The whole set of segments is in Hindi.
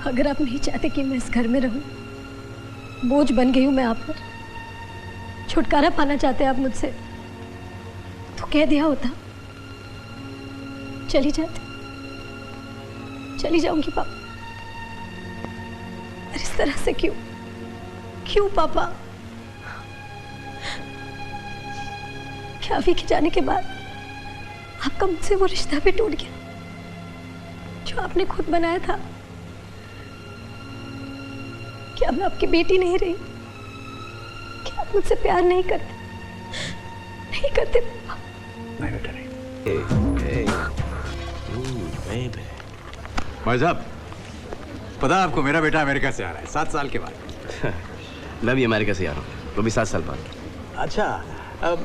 अगर आप नहीं चाहते कि मैं इस घर में रहूं, बोझ बन गई हूं मैं आप पर, छुटकारा पाना चाहते आप मुझसे, तो कह दिया होता, चली जाती, चली जाऊंगी पापा। पर इस तरह से क्यों, क्यों पापा? क्या अभी के जाने के बाद आपका मुझसे वो रिश्ता भी टूट गया जो आपने खुद बनाया था? क्या मैं आपकी बेटी नहीं रही? क्या आप मुझसे प्यार नहीं करते? नहीं करते पापा? नहीं बेटा नहीं। भाई साहब, पता है आपको, मेरा बेटा अमेरिका से आ रहा है 7 साल के बाद। मैं भी अमेरिका से आ रहा हूँ, वो भी 7 साल बाद। अच्छा,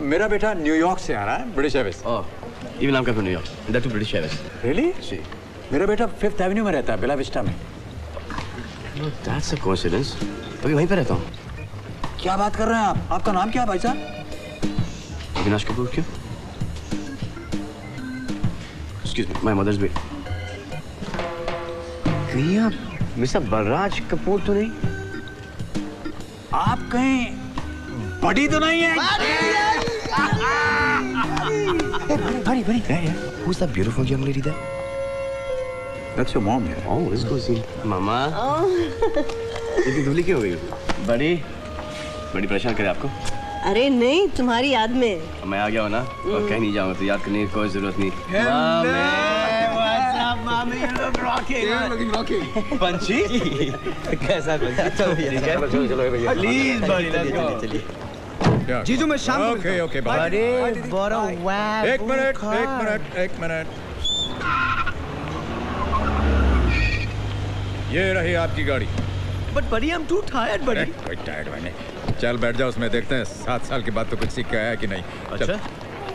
मेरा बेटा न्यूयॉर्क से आ रहा है, British Airways. Oh, even I am from New York, that too British Airways. Really? जी। मेरा बेटा 5th एवेन्यू में रहता है, बेला विस्टा में। That's a coincidence. अभी वहीं पे रहता हूँ। क्या बात कर रहे हैं आप? आपका नाम क्या है भाई साहब? अविनाश कपूर। क्यों? Excuse me, my mother's bed. कहीं आप मिस्टर बलराज कपूर तो नहीं? आप कहीं बड़ी तो नहीं है? बड़ी बड़ी। Who's that beautiful young lady there? That's your mom here. Oh, let's go see. मामा। इतनी धुली क्यों हो गई? बड़ी परेशान करे आपको? अरे नहीं, तुम्हारी याद में। मैं आ गया हूँ ना, और कहीं नहीं जाऊँगा, तो याद करने की कोई जरूरत नहीं। मामी, you look rocking. You're looking rocking. पंछी? कैसा पंछी? चलो भैया। Please बड़ी, let's go. चलिए। जीजू मैं शाम को ओके बाय। अरे बड़ा वाह। एक मिनट। ये रही आपकी गाड़ी। But buddy, I'm too tired, buddy. कोई टायर्ड मैंने। चल बैठ जाओ, उसमें देखते हैं 7 साल के बाद तो कुछ सीख के आया कि नहीं। अच्छा?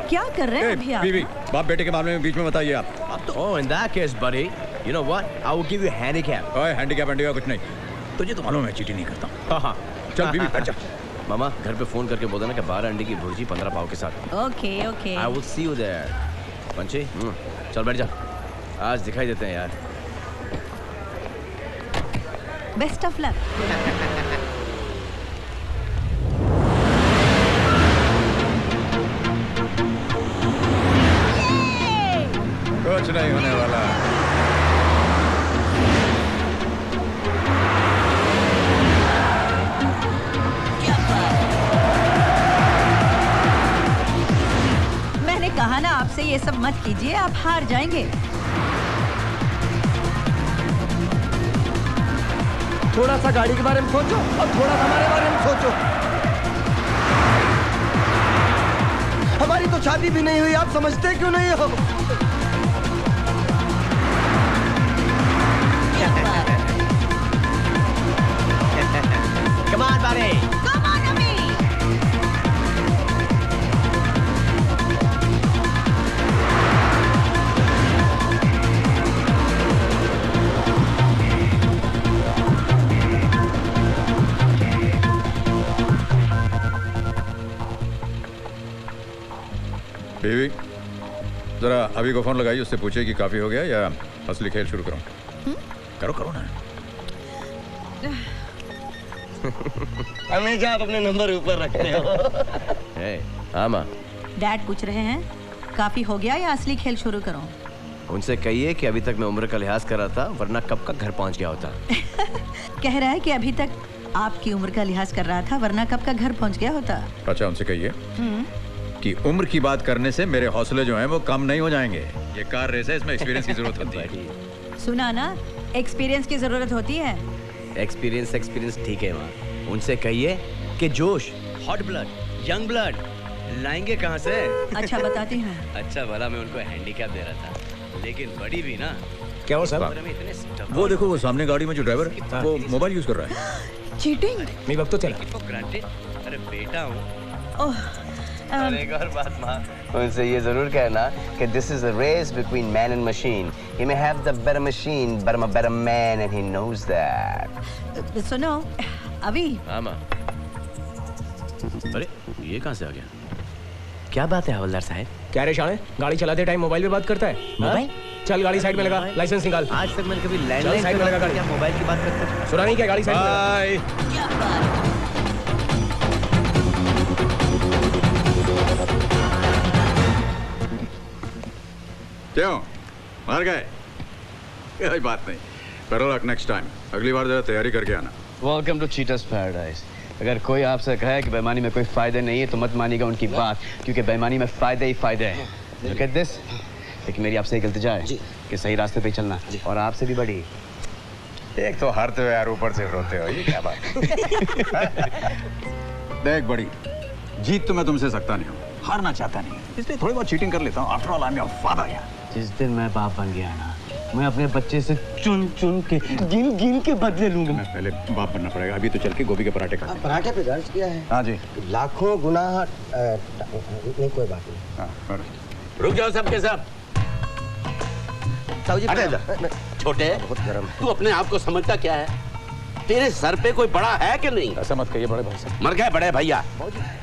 क्या कर रहे हैं अभी आप? बीवी, बाप बेटे के मामले में बीच में बताइए आप। Oh, in that case, buddy, you know what? I will give you a handicap. ओए, हैंडीकैप कुछ नहीं। तुझे तो मालूम है चीटिंग नहीं करता हूँ। हाँ। चल बीवी बैठ जा। मामा, घर पे फोन करके बोल देना कि 12 अंडे की भुर्जी 15 पाव के साथ। Okay okay. I will see you there. पंछी, चल बैठ जा। आज दिखाई देते हैं यार। Best of luck. कुछ नहीं होने वाला। मैंने कहा ना आपसे ये सब मत कीजिए, आप हार जाएंगे। थोड़ा सा गाड़ी के बारे में सोचो और थोड़ा सा हमारे बारे में सोचो। हमारी तो शादी भी नहीं हुई, आप समझते क्यों नहीं हो? Come on, buddy. Come on, Ami. बीवी, जरा अभी को फोन लगाइए, उससे पूछिए कि काफी हो गया या असली खेल शुरू करूं। करो ना। हमेशा आप अपने नंबर ऊपर रखते हो। हाँ माँ। डैड पूछ रहे हैं काफी हो गया या असली खेल शुरू करूं? उनसे कहिए कि अभी तक मैं उम्र का लिहाज कर रहा था, वरना कब का घर पहुंच गया होता। कह रहा है कि अभी तक आपकी उम्र का लिहाज कर रहा था, वरना कब का घर पहुंच गया होता। अच्छा, उनसे कहिए कि उम्र की बात करने से मेरे हौसले जो हैं वो कम नहीं हो जाएंगे। ये कार रेस है, इसमें एक्सपीरियंस की जरूरत होती है। सुना ना, एक्सपीरियंस की जरूरत होती है। एक्सपीरियंस ठीक है माँ। उनसे कहिए कि जोश, हॉट ब्लड, यंग ब्लड लाएंगे कहाँ से? अच्छा बताती हूँ। अच्छा भला मैं उनको हैंडीकैप दे रहा था, लेकिन बड़ी भी ना। क्या हो साहब? वो देखो, वो सामने गाड़ी में जो ड्राइवर है वो मोबाइल यूज कर रहा है। चीटिंग? मैं वक्त तो चला। अरे बेटा हूँ। ओह, एक और बात माँ, उनसे ये जरूर कहना कि this is a race between man and machine. He may have the better machine, but I'm a better man and he knows that. सुनो अभी। हाँ माँ। अरे ये कहाँ से आ गया? क्या बात है हवलदार साहब? क्या रे शाणे, गाड़ी चलाते टाइम मोबाइल पे बात करता है? मोबाइल? चल गाड़ी साइड में लगा, लाइसेंस निकाल। आज तक मैंने कभी चल, लैंडलाइन साइड में लगा गाड़ी। क्या मोबाइल की बात करते थे? सुना नहीं क्या? गाड़ी साइड में लगा। बाय। क्यों मार गए? कोई बात नहीं, करो लक नेक्स्ट टाइम। अगली बार जरा तैयारी करके आना। Welcome to cheaters paradise. अगर कोई आपसे कहे कि बेईमानी में कोई फायदे नहीं है तो मत मानिएगा उनकी बात, क्योंकि बेईमानी में फायदे ही फायदे हैं। Look at this। लेकिन मेरी आपसे एक इल्तिजा है कि सही रास्ते पे चलना, और आपसे भी बड़ी। एक तो हरते हो यार, ऊपर से रोते हो, ये क्या बात है? देख बड़ी, जीत तो मैं तुमसे सकता नहीं हूँ, हारना चाहता नहीं, इसलिए थोड़ी बहुत चीटिंग कर लेता हूँ। After all I am your father यार। जिस दिन मैं बाप बन गया ना, मैं अपने बच्चे से चुन चुन के गिन गिन के बदले लूंगा। मैं पहले बाप बनना पड़ेगा, अभी तो चल के गोभी के पराठे खा। पराठे पे दर्ज किया है। हाँ जी। लाखों गुना नहीं, कोई बात नहीं। हाँ, और रुक जाओ सबके सब। साहू जी छोटे, बहुत गर्म है। तू अपने आप को समझता क्या है? तेरे सर पे कोई बड़ा है कि नहीं? ऐसा मत कहिए बड़े भाई साहब। मर गए बड़े भैया।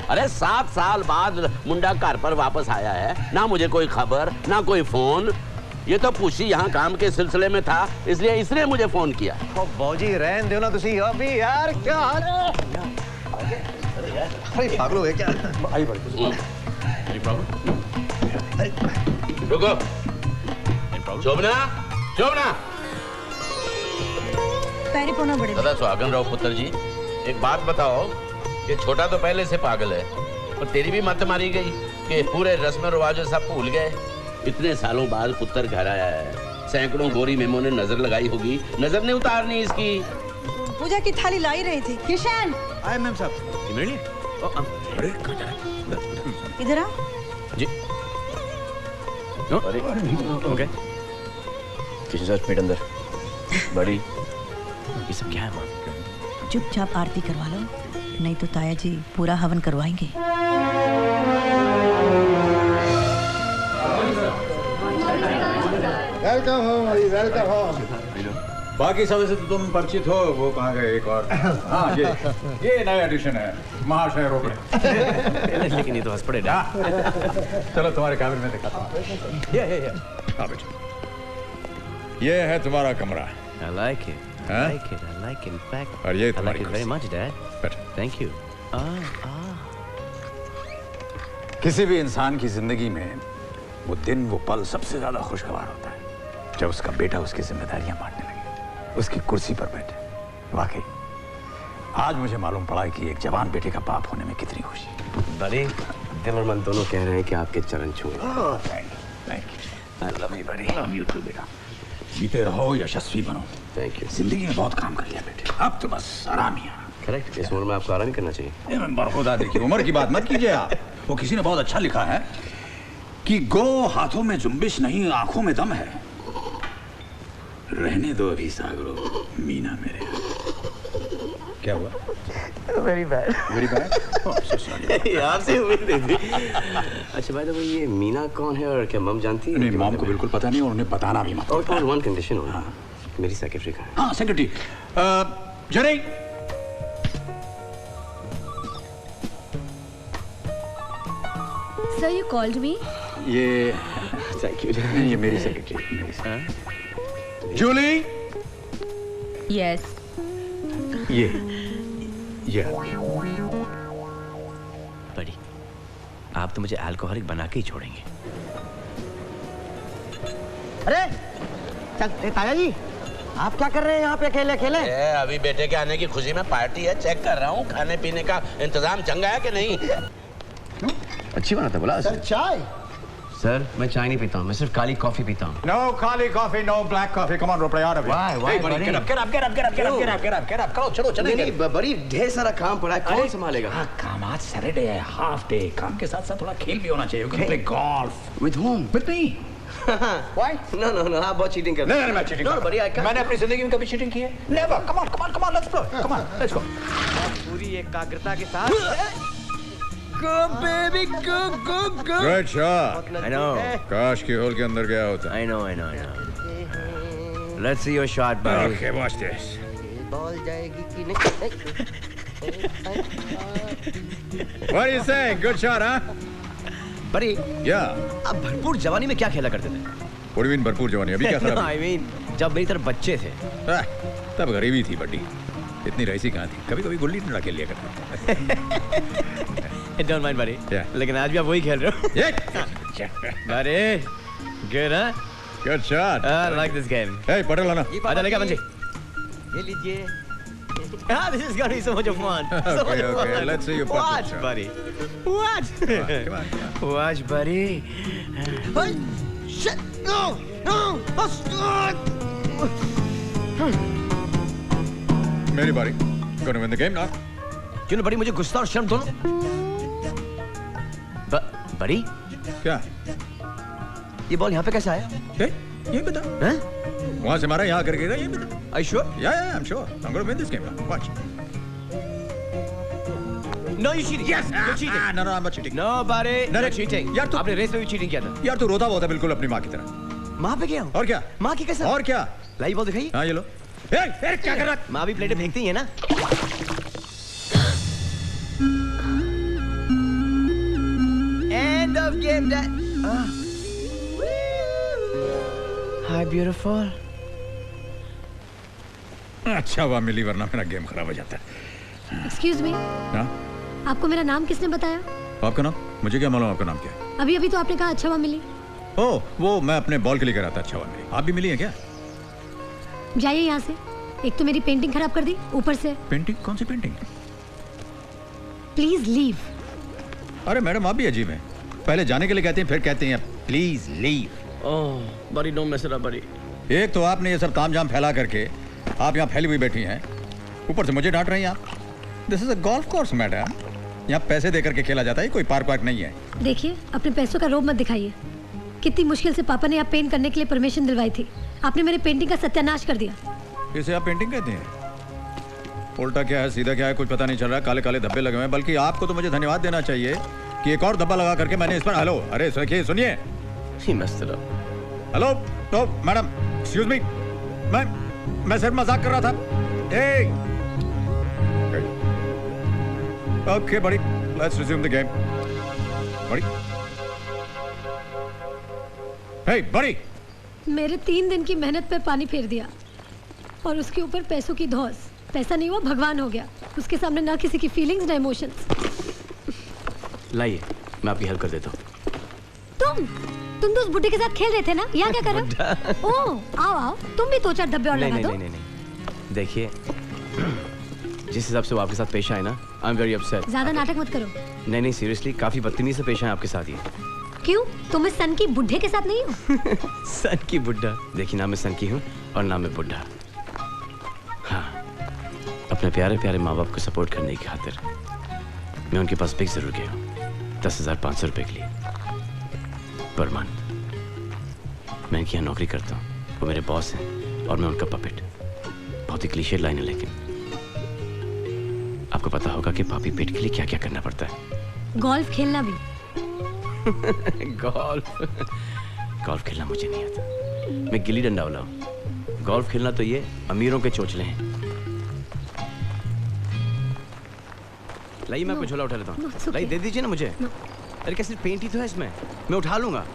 अरे 7 साल बाद मुंडा घर पर वापस आया है, ना मुझे कोई खबर ना कोई फोन। ये तो पूछी यहाँ काम के सिलसिले में था, इसलिए इसने मुझे फोन किया। ओ बौजी रहन दो ना तुसी अभी यार, क्या हाल है? अरे पागल हो गए क्या? आई बड़ी रुको। शोभना, शोभना। पैरी पोना बड़े दादा सुहागन राव पुत्र जी, एक बात बताओ, ये छोटा तो पहले से पागल है, और तेरी भी मत मारी गई कि पूरे रस्म रिवाज सब भूल गए। इतने सालों बाद पुत्र घर आया है, सैकड़ों गोरी मेमों ने नजर लगाई होगी, नजर नहीं उतारनी इसकी। पूजा की थाली लाई रही थी। किशन आए मैम साहब। अरे कहाँ जा रहे हैं? इधर आ। जी ओके। किसी से पेट अंदर बड़ी, ये सब क्या है माँ? चुपचाप आरती करवा लो, नहीं तो ताया जी पूरा हवन करवाएंगे। Welcome home, welcome home. बाकी सब से तो तुम परिचित हो, वो कहाँ गए एक और? हाँ ये नया एडिशन है, महाशय रोकड़े। लेकिन ये तो हंस पड़े ना। चलो तुम्हारे कैबिन में दिखाता हूँ। ये हाँ बेटा, ये है तुम्हारा कमरा। I like it. I हाँ? like it. I like it. In fact, और ये I like तुम्हारी it very कुर्सी। much, Dad. बैठो। Thank you. किसी भी इंसान की जिंदगी में वो दिन वो पल सबसे ज्यादा खुशगवार होता है जब उसका बेटा उसकी जिम्मेदारियां बांटने लगे, उसकी कुर्सी पर बैठे। वाकई आज मुझे मालूम पड़ा कि एक जवान बेटे का बाप होने में कितनी खुशी। बड़ी दिल और मन दोनों कह रहे हैं कि आपके चरण छूए। Thank you. I love you बड़ी। लव यू टू बेटा। जीते रहो, यशस्वी बनो। Thank you. जिंदगी में बहुत काम कर लिया बेटे, अब तो बस आराम ही आराम। करेक्ट, इस उम्र में आपको आराम ही करना चाहिए। बरखुदा देखिए, उम्र की बात मत कीजिए आप। वो किसी ने बहुत अच्छा लिखा है कि गो हाथों में जुम्बिश नहीं, आंखों में दम है। रहने दो अभी सागरो मीना मेरे। क्या हुआ? Very bad. Very bad. आपसे उम्मीद नहीं थी। अच्छा भाई, तो ये मीना कौन है और क्या मम जानती है? नहीं, मॉम को बिल्कुल पता नहीं और उन्हें बताना भी मत। और वन कंडीशन हो। हाँ, मेरी सेक्रेटरी का है। हाँ सेक्रेटरी जरे। Sir, you called me? ये थैंक यू। ये मेरी सेक्रेटरी। जूली। Yes. ये बड़ी, आप तो मुझे अल्कोहलिक बना के ही छोड़ेंगे। अरे ताया जी, आप क्या कर रहे हैं यहाँ पे अकेले अकेले? अभी बेटे के आने की खुशी में पार्टी है, चेक कर रहा हूँ खाने पीने का इंतजाम चंगा है कि नहीं। अच्छी बात है, बोला सर चाय। सर मैं चाय नहीं पीता हूँ, मैं सिर्फ काली कॉफी पीता हूँ। No खाली coffee, no black coffee. Come on, रोपड़े out of here. Why, Hey, buddy, buddy? get up, get up, get up, get up, get up, get up, get up, get up. चलो, चलो, नहीं, बड़ी ढेर सारा काम पड़ा है, कौन संभालेगा? हाँ, काम आज सैटरडे है, हाफ डे। काम के साथ साथ थोड़ा खेल भी होना चाहिए। You can play golf. With whom? With me. Why? No, आप बहुत चीटिंग करते नहीं, मैं cheating. No, buddy, I can't. मैंने अपनी जिंदगी में कभी चीटिंग की है? Never. Come on, come on, come on. Let's play. Come on, let's go. पूरी एकाग्रता के साथ। Go baby, go, go, go. Good shot. I know. काश की होल के अंदर गया होता। I know. Let's see your shot, buddy. Okay, watch this. Ball जाएगी कि नहीं? What do you say? Good shot, huh? बड़ी, Yeah. आप भरपूर जवानी में क्या खेला करते थे? What do you mean भरपूर जवानी? अभी क्या No, खराब? I mean, जब मेरी तरफ बच्चे थे। तब गरीबी थी बड्डी, इतनी रईसी कहाँ थी? कभी कभी गुल्ली डंडा खेल लिया करते। Don't mind, buddy. Yeah. लेकिन आज भी आप वही खेल रहे हो। Buddy, good, huh? Good shot. I like this game. Hey, Patel लाना। आजा लेके बंजी। ये लीजिए। This is gonna be so much of fun. So much of Okay. fun. Let's see you pop Watch, it, buddy. Watch. Come on. Watch, buddy. Hey, shit! No, no, मेरी बारी। Gonna win the game now. क्यों ना बड़ी मुझे गुस्सा और शर्म दोनों? बड़ी? क्या? ये बॉल यहाँ पे कैसे आया? ये बता। हैं? वहाँ से मारा यहाँ करके ये बता। Are you sure? Yeah, I'm sure. I'm gonna win this game now. Watch. No, you cheating. Yes. You're cheating. No, I'm not cheating. No, buddy. No, You're cheating. यार तू आपने रेस में भी चीटिंग किया था। यार तू रोता बहुत है बिल्कुल अपनी माँ की तरह। माँ पे गया हूँ। और क्या? माँ की कैसे? और क्या? लाई बॉल दिखाइए। हाँ ये लो। क्या कर रहा? माँ भी प्लेटें फेंकती है ना? End of game, Dad. Hi, beautiful. अच्छा हुआ मिली वरना मेरा गेम खराब हो जाता है। एक्सक्यूज मी, हाँ? आपको मेरा नाम किसने बताया? आपका नाम? मुझे क्या मालूम आपका नाम क्या है? अभी अभी तो आपने कहा अच्छा हुआ मिली। ओह, वो मैं अपने बॉल के लिए कह रहा था अच्छा हुआ मिली। आप भी मिली हैं क्या? जाइए यहाँ से। एक तो मेरी पेंटिंग खराब कर दी, ऊपर से पेंटिंग? कौन सी पेंटिंग? Please leave. अरे मैडम आप भी अजीब हैं। पहले जाने के लिए कहते हैं फिर कहते हैं प्लीज लीव। ओह, बड़ी डोंट मेस इट अप, बड़ी। एक तो आपने ये सब तामझाम फैला करके आप यहाँ फैली हुई बैठी हैं, ऊपर से मुझे डांट रही हैं आप। This is a golf course madam, यहाँ पैसे दे करके खेला जाता है, कोई पार्क वार्क नहीं है। देखिए, अपने पैसों का रोब मत दिखाइए। कितनी मुश्किल से पापा ने यहाँ पेंट करने के लिए परमिशन दिलवाई थी, आपने मेरे पेंटिंग का सत्यानाश कर दिया। इसे आप पेंटिंग कहते हैं? उल्टा क्या है सीधा क्या है कुछ पता नहीं चल रहा। काले काले धब्बे लगे हुए हैं। बल्कि आपको तो मुझे धन्यवाद देना चाहिए कि एक और धब्बा लगा करके मैंने इस पर हेलो अरे देखिए सुनिए। हेलो तो मैडम एक्सक्यूज मी, मैं सिर्फ मजाक कर रहा था। ओके बड़ी, लेट्स रिज्यूम द गेम। बड़ी, हे बड़ी, मेरे 3 दिन की मेहनत पे पानी फेर दिया और उसके ऊपर पैसों की धौस। पैसा नहीं हुआ भगवान हो गया। उसके सामने ना किसी की फीलिंग्स ना इमोशंस। लाइए, मैं आपकी हेल्प कर देता हूँ। तुम तो उस बुड्ढे के साथ खेल रहे थे ना, यहाँ क्या कर रहे हो? ओह, आओ तुम भी 2-4 धब्बे और लगा दो। नहीं। देखिए, जिस हिसाब से वो आपके साथ पेश आए ना, आई एम वेरी अपसेट। ज्यादा नाटक मत करो। नहीं सीरियसली, काफी बदतमीजी से पेश आए आपके साथ ये। क्यों? तुम इस सन की बुड्ढे के साथ नहीं हो? सन की बुड्ढा? देखिए, ना मैं सन की हूँ और ना मैं बुड्ढा। हाँ, अपने प्यारे प्यारे माँ बाप को सपोर्ट करने की खातिर मैं उनके पास बिक जरूर गया हूँ 10,500 रुपए के लिए पर मंथ। मैं इनके यहाँ नौकरी करता हूँ, वो मेरे बॉस हैं और मैं उनका पपेट। बहुत ही क्लीशे लाइन है, लेकिन आपको पता होगा कि पापी पेट के लिए क्या क्या करना पड़ता है। गोल्फ खेलना भी। गोल्फ खेलना मुझे नहीं आता। मैं गिल्ली डंडा वाला हूँ। गोल्फ खेलना तो ये अमीरों के चोचले हैं। लाइए, मैं आपको झोला उठा लेता हूँ। लाइए, दे दीजिए ना मुझे। अरे क्या सिर्फ पेंट ही तो है इसमें, मैं उठा लूंगा।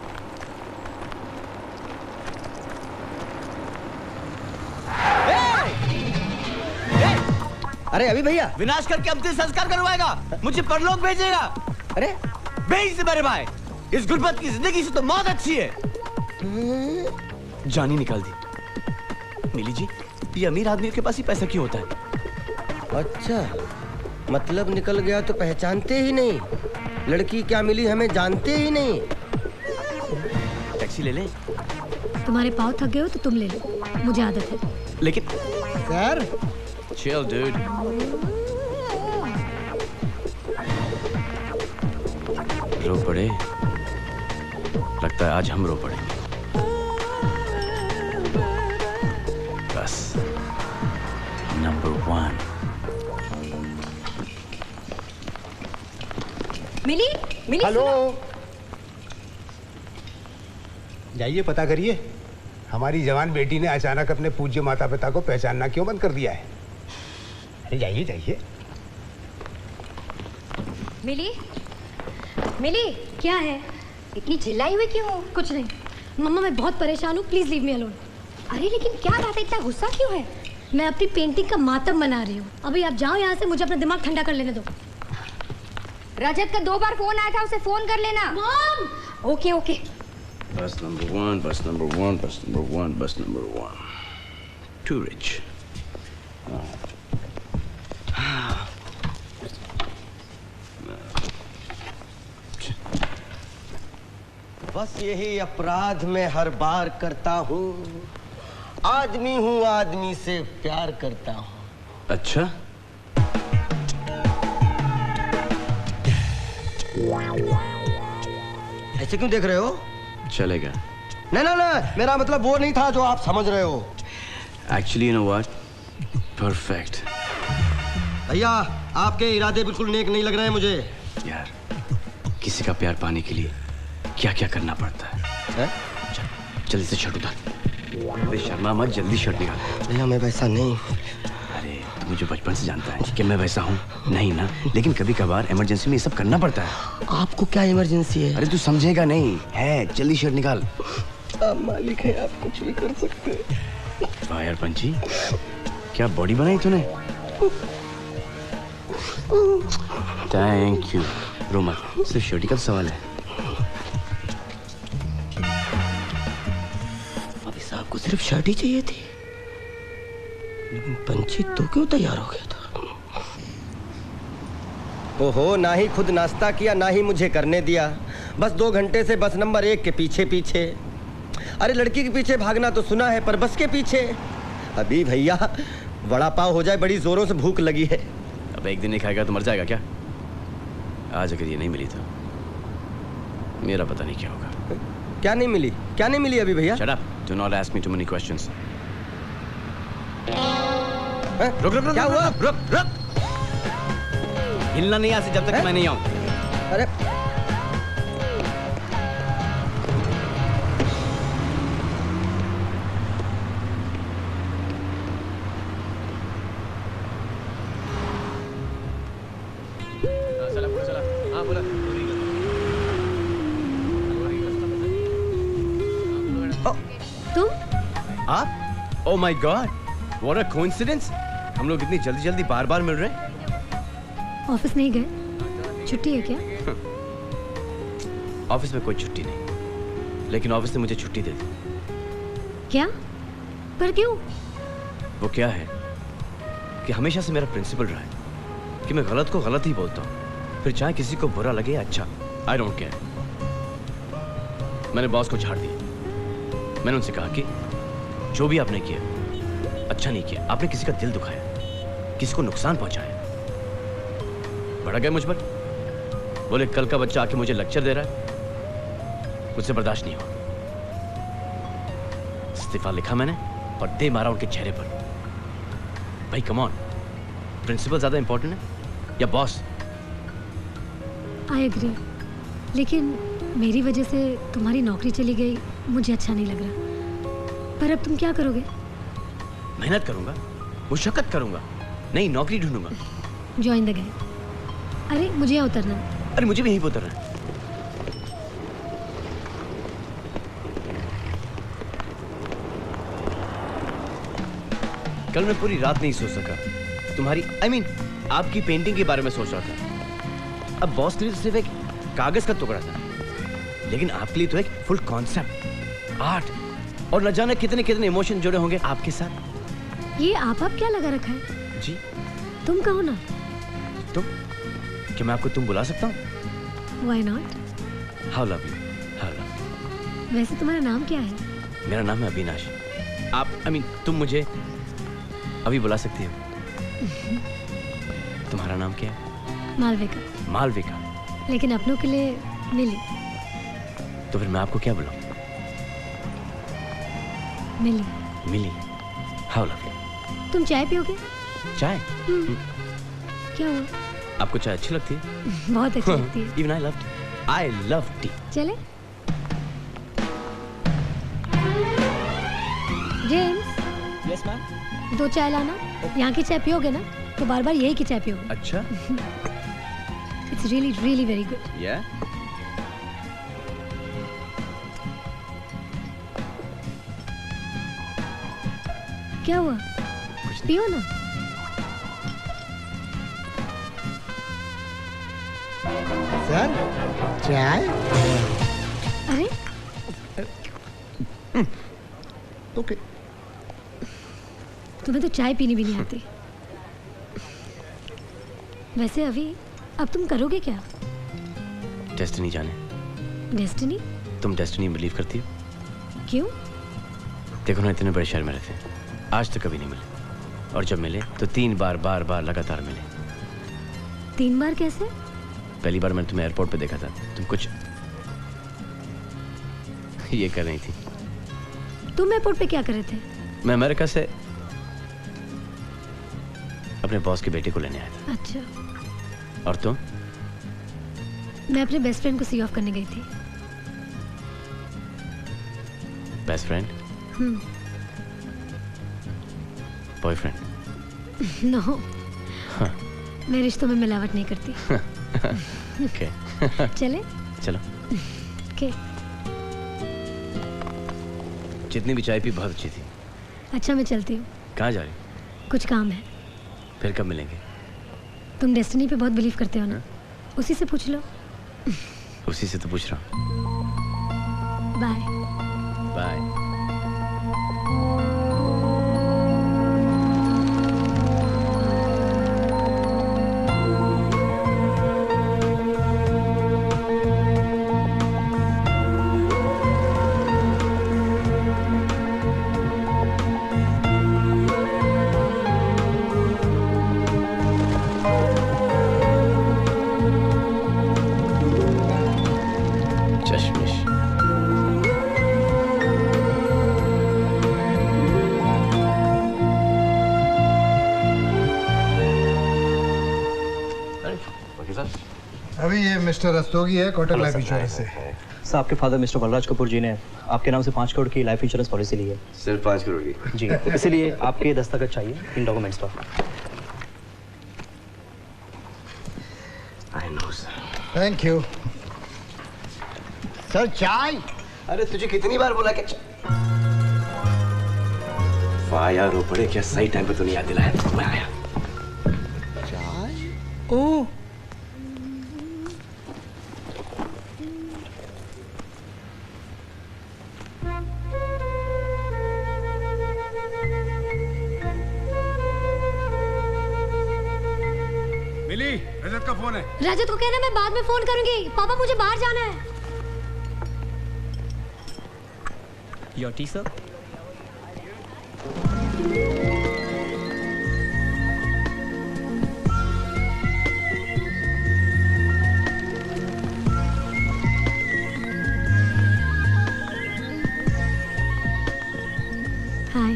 अरे अभी भैया, विनाश करके अंतिम संस्कार करवाएगा, मुझे परलोक भेजेगा। अरे भेज से मेरे भाई, इस गुर्बत की जिंदगी से तो मौत अच्छी है। जान ही निकाल दी। मिली जी, ये अमीर आदमी के पास ही पैसा क्यों होता है? अच्छा, मतलब निकल गया तो पहचानते ही नहीं। लड़की क्या मिली हमें जानते ही नहीं। टैक्सी ले लें? तुम्हारे पाँव थक गए हो तो तुम ले लो, मुझे आदत है। लेकिन सर, chill dude। रो पड़े, लगता है आज हम रो पड़ेंगे। बस नंबर 1। मिली हेलो, जाइए पता करिए हमारी जवान बेटी ने अचानक अपने पूज्य माता पिता को पहचानना क्यों बंद कर दिया है। अरे जाइए जाइए। मिली क्या है? इतनी चिल्लाई हुई क्यों? कुछ नहीं, मम्मा मैं बहुत परेशान हूँ, प्लीज लीव मी अलोन। अरे लेकिन क्या बात है, इतना गुस्सा क्यों है? मैं अपनी पेंटिंग का मातम बना रही हूँ। अभी आप जाओ यहाँ से, मुझे अपना दिमाग ठंडा कर लेने दो। रजत का 2 बार फोन आया था, उसे फोन कर लेना। मॉम। Okay okay. बस नंबर 1, बस नंबर 1, बस नंबर 1, बस नंबर 1। Too rich. बस यही अपराध मैं हर बार करता हूँ। आदमी हूँ, आदमी से प्यार करता हूँ। अच्छा, ऐसे क्यों देख रहे हो? चलेगा। नहीं ना ना, मेरा मतलब वो नहीं था जो आप समझ रहे हो। Actually, you know what? Perfect. भैया, आपके इरादे बिल्कुल नेक नहीं लग रहे हैं मुझे। यार, किसी का प्यार पाने के लिए क्या क्या करना पड़ता है? चल, जल्दी से शर्ट उतार। अबे शर्मा मत, जल्दी शर्ट निकाल। भैया मैं वैसा नहीं। अरे तू मुझे बचपन से जानता है कि मैं वैसा हूँ नहीं ना, लेकिन कभी कभार इमरजेंसी में ये सब करना पड़ता है। आपको क्या इमरजेंसी है? अरे तू समझेगा नहीं है, जल्दी शर्ट निकाल। आप मालिक है, आप कुछ भी कर सकते हैं। वाह यार पंची, क्या बॉडी बनाई तूने। Thank you. रो मत, सिर्फ शर्ट का सवाल है। अभी साहब को सिर्फ शर्ट ही चाहिए थी, लेकिन पंची तो क्यों तैयार हो गया था? ओहो, ना ही खुद नाश्ता किया, ना ही मुझे करने दिया। बस 2 घंटे से बस नंबर 1 के पीछे पीछे। अरे लड़की के पीछे भागना तो सुना है, पर बस के पीछे। अभी भैया वड़ा पाव हो जाए, बड़ी जोरों से भूख लगी है। अब एक दिन नहीं खाएगा तो मर जाएगा क्या? आज अगर ये नहीं मिली तो मेरा पता नहीं क्या होगा। क्या नहीं मिली? क्या नहीं मिली अभी भैया? Shut up. Do not ask me too many questions. रुक रुक रुक, क्या हुआ? रुक रुक, हिलना नहीं यहाँ से जब तक मैं नहीं आऊँ। अरे आप? Oh my God! What a coincidence! हम लोग इतनी जल्दी जल्दी बार बार मिल रहे हैं। ऑफिस नहीं गए? छुट्टी है क्या? ऑफिस में कोई छुट्टी नहीं, लेकिन ऑफिस ने मुझे छुट्टी दे दी। क्या? पर क्यों? वो क्या है कि हमेशा से मेरा प्रिंसिपल रहा है कि मैं गलत को गलत ही बोलता हूँ, फिर चाहे किसी को बुरा लगे या अच्छा, आई डोंट केयर। मैंने बॉस को झाड़ दिया। मैंने उनसे कहा कि जो भी आपने किया अच्छा नहीं किया, आपने किसी का दिल दुखाया, किसी को नुकसान पहुंचाया। भड़क गए मुझ पर, बोले कल का बच्चा आके मुझे लेक्चर दे रहा है, मुझसे बर्दाश्त नहीं हुआ। इस्तीफा लिखा मैंने और दे मारा उनके चेहरे पर। भाई कम ऑन, प्रिंसिपल ज्यादा इंपॉर्टेंट है या बॉस? आई एग्री, लेकिन मेरी वजह से तुम्हारी नौकरी चली गई, मुझे अच्छा नहीं लग रहा। पर अब तुम क्या करोगे? मेहनत करूंगा, मुशक्कत करूंगा, नई नौकरी ढूंढूंगा। Join the gang. अरे मुझे यहाँ उतरना है। अरे मुझे भी यहीं पर उतरना है। कल मैं पूरी रात नहीं सो सका, तुम्हारी आपकी पेंटिंग के बारे में सोच रहा था। अब बॉस के लिए तो सिर्फ एक कागज का टुकड़ा था, लेकिन आपके लिए तो एक फुल कॉन्सेप्ट, आर्ट, और न जाने कितने कितने इमोशन जुड़े होंगे आपके साथ। ये आप क्या लगा रखा है? जी तुम कहो ना। तुम? क्या मैं आपको तुम बुला सकता हूँ? Why not? How lovely, how lovely. वैसे तुम्हारा नाम क्या है? मेरा नाम है अविनाश। आप तुम मुझे अभी बुला सकती हो। तुम्हारा नाम क्या है? मालविका। मालविका? लेकिन अपनों के लिए मिली। तो फिर मैं आपको क्या बुलाऊं? मिली। मिली? How lovely. तुम चाय पियोगे? चाय? क्या हुआ? आपको चाय अच्छी लगती है? बहुत अच्छी लगती है। Even I love tea. चले? जेम्स। Yes, ma'am. 2 चाय लाना। यहाँ की चाय पियोगे ना तो बार बार यही की चाय पियोगे। अच्छा। It's really very good. Yeah. क्या हुआ? पियो ना। सर चाय। अरे ओके। तुम्हें तो चाय पीनी भी नहीं आती। वैसे अभी अब तुम करोगे क्या? डेस्टिनी जाने। डेस्टिनी? तुम डेस्टिनी बिलीव करती हो? क्यों? देखो ना, इतने बड़े शहर में रहते हैं, आज तक कभी नहीं मिले, और जब मिले तो 3 बार बार बार लगातार मिले। 3 बार कैसे? पहली बार मैंने तुम्हें एयरपोर्ट पे देखा था, तुम कुछ ये कर रही थी। तुम एयरपोर्ट पे क्या कर रहे थे? मैं अमेरिका से अपने बॉस की बेटी को लेने आया था। अच्छा। और तुम? मैं अपने बेस्ट फ्रेंड को सी ऑफ करने गई थी। Best friend? बॉयफ्रेंड? नो। मैं रिश्तों में मिलावट नहीं करती। ओके। चले? चलो। ओके। जितनी भी चाय पी बहुत अच्छी थी। अच्छा मैं चलती हूँ। कहाँ जा रही? कुछ काम है। फिर कब मिलेंगे? तुम डेस्टिनी पे बहुत बिलीव करते हो ना? उसी से पूछ लो। उसी से तो पूछ रहा हूँ। बाय। बाय। अभी ये मिस्टर रस्तोगी है कोटक लाइफ इंश्योरेंस से। सर आपके फादर मिस्टर बलराज कपूर जी ने आपके नाम से 5 करोड़ की लाइफ इंश्योरेंस पॉलिसी ली है। सिर्फ 5 करोड़ की? जी, इसीलिए आपके दस्तखत चाहिए इन डॉक्यूमेंट्स पर। I know sir. Thank you sir. चाय? अरे तुझे कितनी बार बोला कि वाह यार, रो पड़े क्या, सही टाइम पे तो नहीं याद दिलाया। मैं आया। चाय? ओह मिली, रजत का फोन है। रजत को कहना मैं बाद में फोन करूंगी। पापा मुझे बाहर जाना है। Your tea sir. हाय।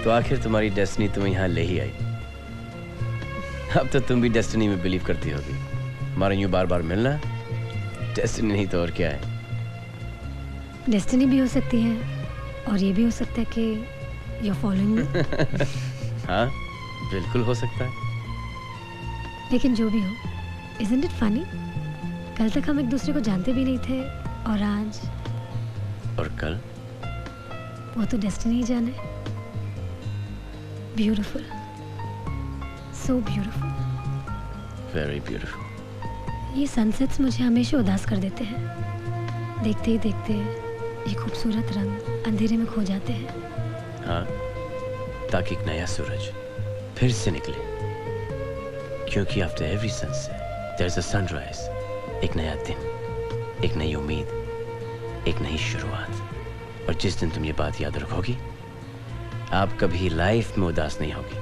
तो आखिर तुम्हारी डेस्टिनी तुम्हें यहाँ ले ही आई। अब तो तुम भी डेस्टिनी में बिलीव करती होगी। हमारा यूं बार बार मिलना डेस्टिनी नहीं तो और क्या है? डेस्टिनी भी हो सकती है और ये भी हो सकता है कि you're following me। हाँ बिल्कुल हो सकता है। लेकिन जो भी हो, isn't it funny? कल तक हम एक दूसरे को जानते भी नहीं थे और आज। और कल? वो तो डेस्टिनी ही जाने। Beautiful, so beautiful. Very beautiful. ये सनसेट्स मुझे हमेशा उदास कर देते हैं। देखते ही देखते ये खूबसूरत रंग अंधेरे में खो जाते हैं। हाँ, ताकि एक नया सूरज फिर से निकले, क्योंकि after every sunset there is a sunrise. एक नया दिन, एक नई उम्मीद, एक नई शुरुआत। और जिस दिन तुम ये बात याद रखोगी, आप कभी लाइफ में उदास नहीं होगी।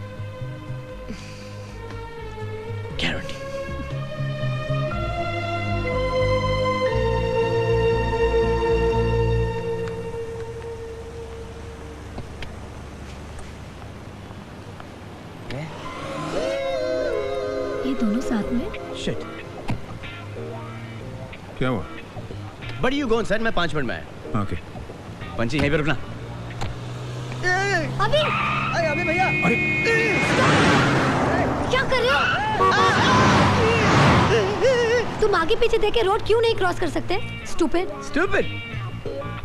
गारंटी। ये दोनों साथ में? शिट। क्या हुआ? बट यू गोन सर, मैं 5 मिनट में आया। ओके। पंची यहीं पे रुकना। अभी? अभी भैया। अरे क्या कर रहे हो? तुम आगे पीछे देख के रोड क्यों नहीं क्रॉस कर सकते? Stupid. Stupid?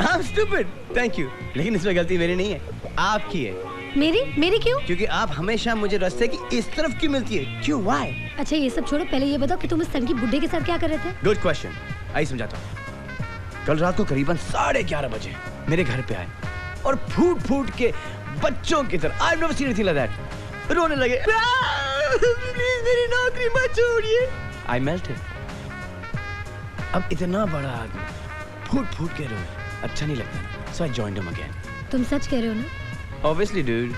I am stupid. Thank you. लेकिन इसमें गलती मेरी नहीं है, आपकी है। मेरी क्यों? क्योंकि आप हमेशा मुझे रास्ते की इस तरफ क्यों मिलती है? क्यों? व्हाई? अच्छा ये सब छोड़ो, पहले ये बताओ कि तुम इस तंग की बुड्ढे के साथ क्या कर रहे थे? गुड क्वेश्चन, आइए समझाता हूँ। कल रात को करीबन 11:30 बजे मेरे घर पे आए और फूट फूट के बच्चों की तरह, I've never seen anything like that, रोने लगे। प्लीज मेरी नौकरी मत छोड़िए। I melted। अब इतना बड़ा आदमी फूट फूट के रोए, अच्छा नहीं लगता, so I joined him again। तुम सच कह रहे हो ना? Obviously, dude।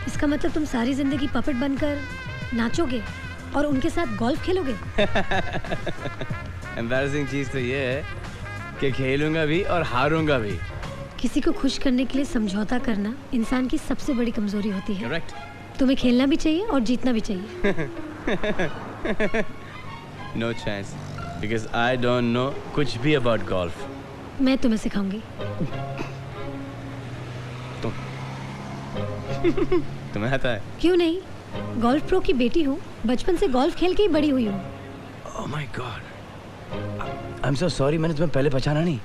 इसका मतलब तुम सारी जिंदगी पपेट बनकर नाचोगे और उनके साथ गोल्फ खेलोगे? एम्बैरेसिंग चीज तो ये है कि खेलूंगा भी और हारूंगा भी। किसी को खुश करने के लिए समझौता करना इंसान की सबसे बड़ी कमजोरी होती है। Correct। तुम्हें खेलना भी चाहिए और जीतना भी चाहिए। No chance, because I don't know कुछ भी about golf। मैं तुम्हें सिखाऊंगी। तुम्हें आता है? क्यों नहीं, गोल्फ प्रो की बेटी हूँ, बचपन से गोल्फ खेल के ही बड़ी हुई हूँ। Oh my God, I'm so sorry, मैंने तुम्हें पहले पहचाना नहीं।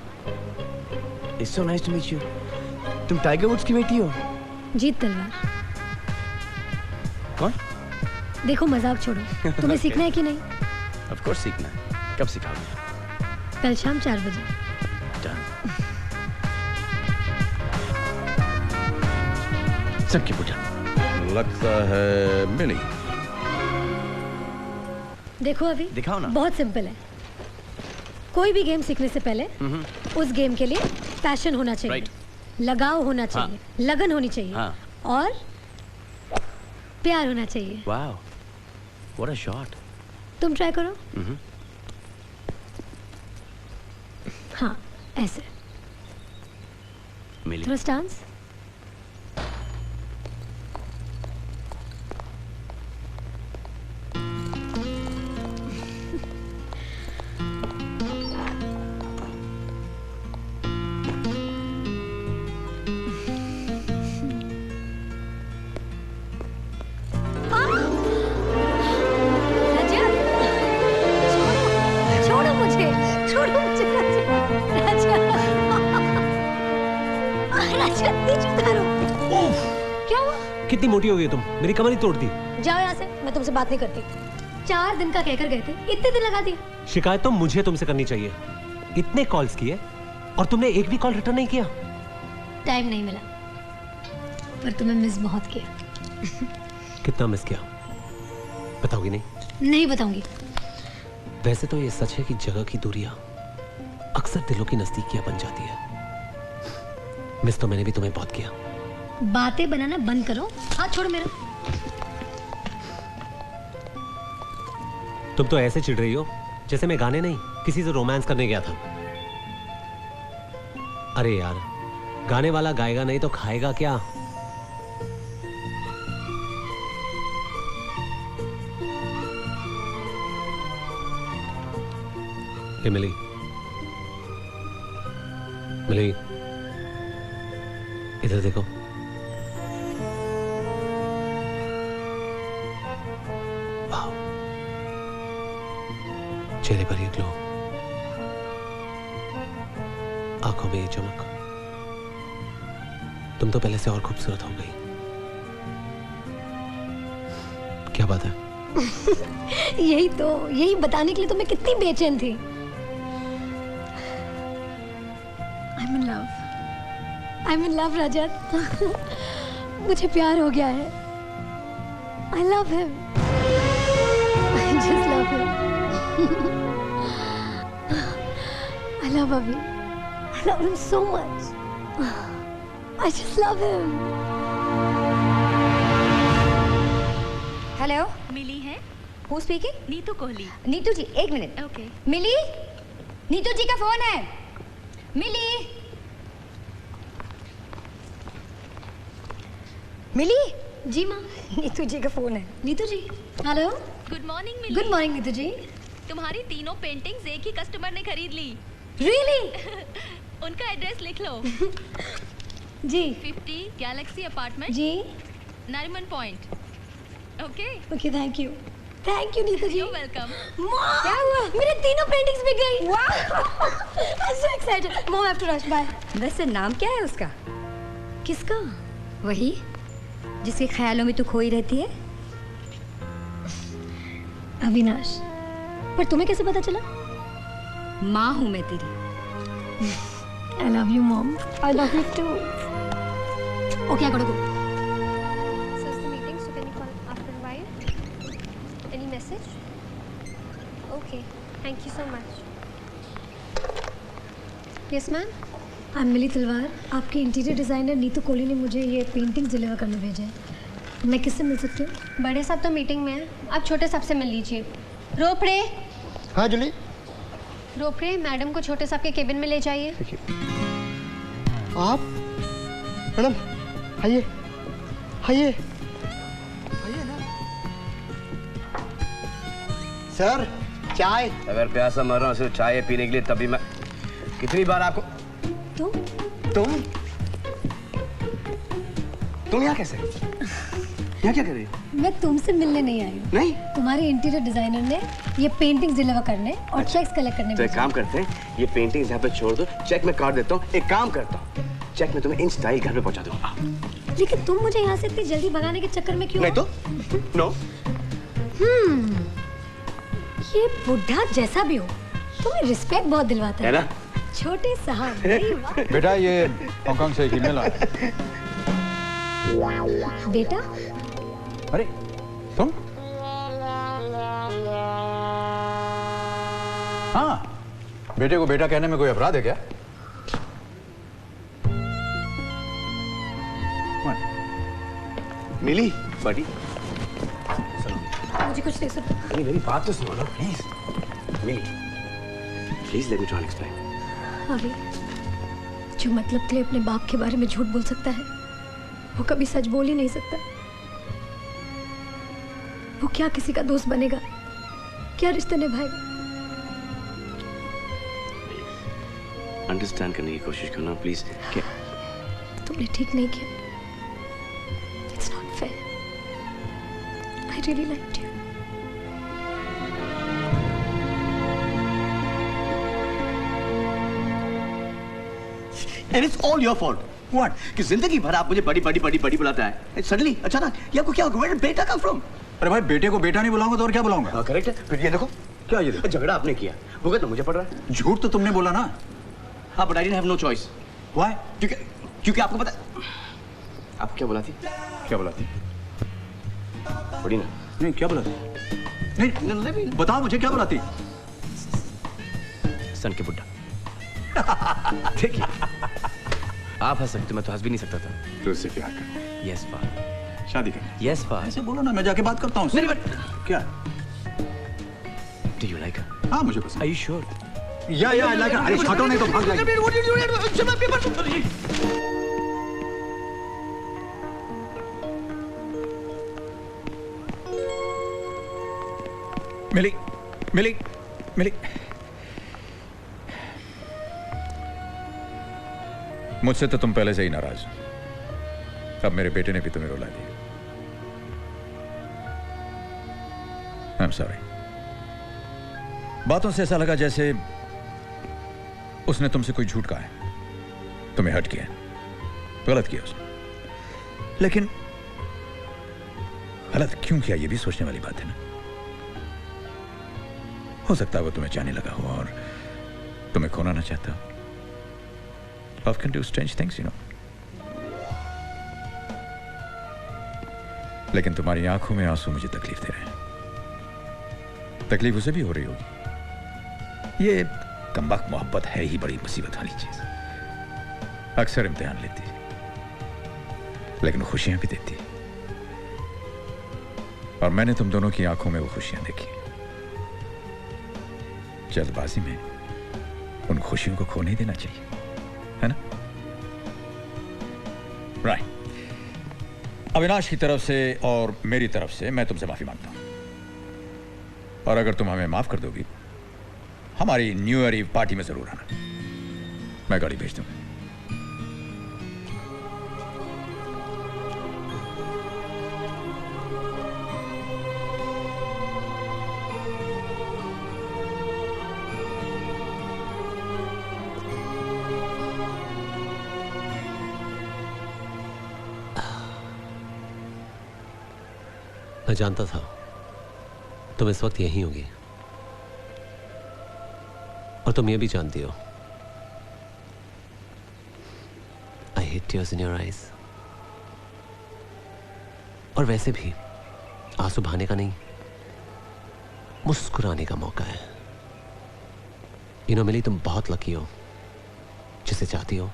It's so nice to meet you। तुम टाइगर वुड्स की बेटी हो? जीत तलवार। कौन? देखो मजाक छोड़ो, तुम्हें Okay। सीखना है कि नहीं? Of course सीखना है। कब सिखाओगे? कल शाम 4 बजे। Done। सबकी पूजा। लगता है मिनी। देखो अभी दिखाओ ना। बहुत सिंपल है। कोई भी गेम सीखने से पहले उस गेम के लिए पैशन होना चाहिए, लगाव होना चाहिए, लगन होनी चाहिए और प्यार होना चाहिए। Wow, what a shot। तुम ट्राई करो। हाँ ऐसे मिली। थोड़ा स्टांस। छोड़ो मुझे, राजा नीचे उतारो। क्या हुआ? कितनी मोटी हो गई तुम, मेरी कमर ही तोड़ दी। जाओ यहाँ से, मैं तुमसे बात नहीं करती। 4 दिन का कहकर गए थे, इतने दिन लगा दिए। शिकायत तो मुझे तुमसे करनी चाहिए। इतने कॉल्स किए और तुमने एक भी कॉल रिटर्न नहीं किया। टाइम नहीं मिला, पर तुम्हें मिस बहुत किया। कितना मिस किया बताओगी नहीं? नहीं बताऊंगी। वैसे तो ये सच है कि जगह की दूरियां अक्सर दिलों की नजदीकियां बन जाती है। मिस तो मैंने भी तुम्हें बहुत किया। बातें बनाना बंद करो, हाथ छोड़ो मेरा। तुम तो ऐसे चिढ़ रही हो जैसे मैं गाने नहीं किसी से रोमांस करने गया था। अरे यार, गाने वाला गाएगा नहीं तो खाएगा क्या? मिली मिली, इधर देखो। वाह, चेहरे पर ये ग्लो, आंखों में ये चमक। तुम तो पहले से और खूबसूरत हो गई। क्या बात है? यही बताने के लिए तो मैं कितनी बेचैन थी। I'm in love, रजत। मुझे प्यार हो गया है। I love him। I just love him। I love Avi। I love him so much। I just love him। Hello, Milli है? Who speaking? नीतू कोहली। नीतू जी, 1 मिनट। ओके। मिली, नीतू जी का फोन है। मिली, मिली। जी माँ, नीतू जी का फोन है। नीतू जी, हेलो। गुड मॉर्निंग मिली। गुड मॉर्निंग नीतू जी। तुम्हारी तीनों पेंटिंग्स एक ही कस्टमर ने खरीद ली। Really? उनका एड्रेस लिख लो। जी। 50 गैलेक्सी अपार्टमेंट। जी। Nariman Point. Okay. Okay, thank you. Thank you Nita ji. Welcome. क्या हुआ? मेरे तीनों पेंटिंग्स बिक गई। I'm so excited. Mom, I have to rush. Bye. वैसे नाम क्या है उसका? किसका? वही जिसके ख्यालों में तू खोई रहती है। अविनाश। पर तुम्हें कैसे पता चला? माँ हूँ मैं तेरी। I love you, Mom. I love you too. Okay, I gotta go. So is the meeting, so can you call after a while? Any message? Okay, thank you so much. Yes, ma'am? I'm मिली तलवार। आपके इंटीरियर डिजाइनर नीतू कोहली ने मुझे ये पेंटिंग्स डिलीवर करने भेजे हैं। मैं किससे मिल सकती हूँ? बड़े साहब तो मीटिंग में हैं, आप छोटे साहब से मिल लीजिए। रोपड़े। हाँ जूली। रोपड़े, मैडम को छोटे साहब के केबिन में ले जाइए। आप मैडम आइए आइए सर चाय। अगर प्यासा मर रहा हूँ सिर्फ चाय पीने के लिए तभी मैं कितनी बार आपको तुम यहाँ कैसे? यहाँ क्या कर रही हो? मैं तुमसे मिलने नहीं आई हूँ। नहीं? तुम्हारे इंटीरियर डिजाइनर ने ये पेंटिंग्स डिलीवर करने और चेक्स कलेक्ट करने तो एक काम करते हैं, ये पेंटिंग्स यहाँ पे छोड़ दो, चेक मैं काट देता हूँ। एक काम करता हूँ, चेक मैं तुम्हें इन स्टाइल घर पे पहुँचा दूंगा। लेकिन तुम मुझे यहाँ से इतनी जल्दी भगाने के चक्कर में क्यों? नहीं तो नो। ये बुढ़ा जैसा भी हो तुम्हें रिस्पेक्ट बहुत दिलवाता है ना? छोटे साहब। बेटा ये हांगकांग से एक ईमेल आया। बेटा? अरे तुम? हाँ, बेटे को बेटा कहने में कोई अपराध है क्या? मिली बड़ी मुझे कुछ नहीं सुन। नहीं मेरी बात तो सुनो ना please. Mili please let me try explain. अभी जो मतलब के लिए अपने बाप के बारे में झूठ बोल सकता है वो कभी सच बोल ही नहीं सकता। वो क्या किसी का दोस्त बनेगा, क्या रिश्ते निभाएगा? अंडरस्टैंड करने की कोशिश करना प्लीज। क्या तुमने ठीक नहीं किया। It's not fair. I really liked you. And it's all your fault. What? कि जिंदगी भर आप मुझे बड़ी बड़ी बड़ी बड़ी बुलाता है। सडनली अचानक ये आपको क्या हो गया? बेटा कहाँ फ्रॉम? अरे भाई बेटे को बेटा नहीं बुलाऊंगा तो और क्या बुलाऊंगा? हाँ करेक्ट है। फिर ये देखो क्या ये देखो? झगड़ा आपने किया, भुगतना मुझे पड़ रहा है। झूठ तो तुमने बोला ना। हाँ but I didn't have no choice. Why? क्योंकि आपको पता आप क्या बुलाती? क्या बुलाती? बड़ी ना? नहीं क्या बुलाती? नहीं बताओ मुझे क्या बुलाती? सन के बुड्ढा। देखिए आप हंस सकते, मैं तो हंस भी नहीं सकता था। तो उससे प्यार कर। Yes father. शादी कर। Yes father. ऐसे बोलो ना, मैं जाके बात करता हूँ। नहीं बट क्या? Do you like her? हाँ मुझे पसंद। Are you sure? या आई लाइक हर। अरे हटो नहीं तो भाग जाएगी। मिली मिली मिली। मुझसे तो तुम पहले से ही नाराज हो। अब मेरे बेटे ने भी तुम्हें रुला दिया। I am sorry. बातों से ऐसा लगा जैसे उसने तुमसे कोई झूठ कहा है, तुम्हें हर्ट किया है। गलत किया उसने, लेकिन गलत क्यों किया ये भी सोचने वाली बात है ना। हो सकता है वो तुम्हें चाहने लगा हो और तुम्हें खोना ना चाहता हो। Love can do strange things, you know. लेकिन तुम्हारी आंखों में आंसू मुझे तकलीफ दे रहे हैं। तकलीफ उसे भी हो रही होगी। ये कमबख्त मोहब्बत है ही बड़ी मुसीबत वाली चीज। अक्सर इम्तिहान लेती है लेकिन खुशियां भी देती है। और मैंने तुम दोनों की आंखों में वो खुशियां देखी। जल्दबाजी में उन खुशियों को खो नहीं देना चाहिए, है ना? राइट। अविनाश की तरफ से और मेरी तरफ से मैं तुमसे माफी मांगता हूं। और अगर तुम हमें माफ कर दोगी, हमारी न्यू ईयर ईव पार्टी में जरूर आना। मैं गाड़ी भेज दूंगा। मैं जानता था तुम इस वक्त यहीं होगी, और तुम ये भी जानती हो I hate tears in your eyes। और वैसे भी आंसू बहाने का नहीं, मुस्कुराने का मौका है। मिली, तुम बहुत लकी हो। जिसे चाहती हो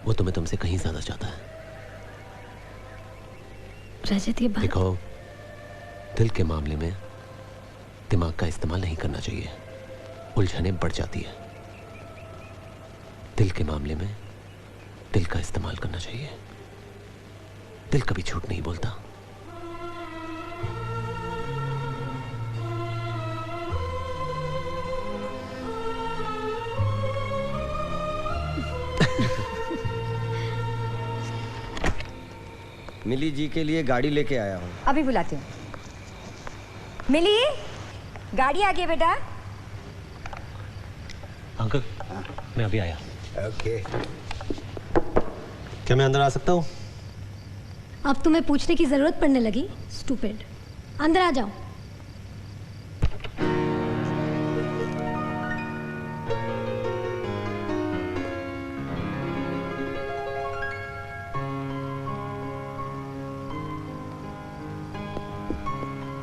वो तुम्हें तुमसे कहीं ज्यादा चाहता है। रजत, ये बात देखो, दिल के मामले में दिमाग का इस्तेमाल नहीं करना चाहिए, उलझने बढ़ जाती है। दिल के मामले में दिल का इस्तेमाल करना चाहिए। दिल कभी झूठ नहीं बोलता। मिली जी के लिए गाड़ी लेके आया हूँ। अभी बुलाती हूँ। मिली, गाड़ी आ गई बेटा। अंकल, मैं अभी आया। ओके। क्या मैं अंदर आ सकता हूँ? अब तुम्हें पूछने की जरूरत पड़ने लगी, स्टूपिड। अंदर आ जाओ।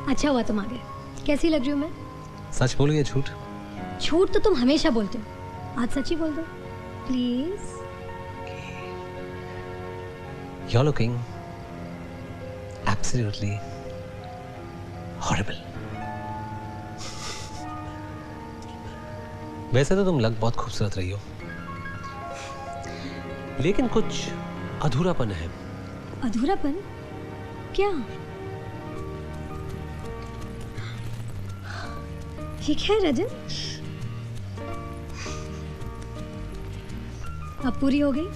अच्छा हुआ तुम आ गए। कैसी लग रही हूँ मैं? सच बोलो या झूठ? झूठ तो तुम हमेशा बोलते हो, आज सच ही बोल दो please. You're looking absolutely horrible। वैसे तो तुम लग बहुत खूबसूरत रही हो, लेकिन कुछ अधूरापन है। अधूरापन? क्या? ये क्या है रजन? अब पूरी हो गई?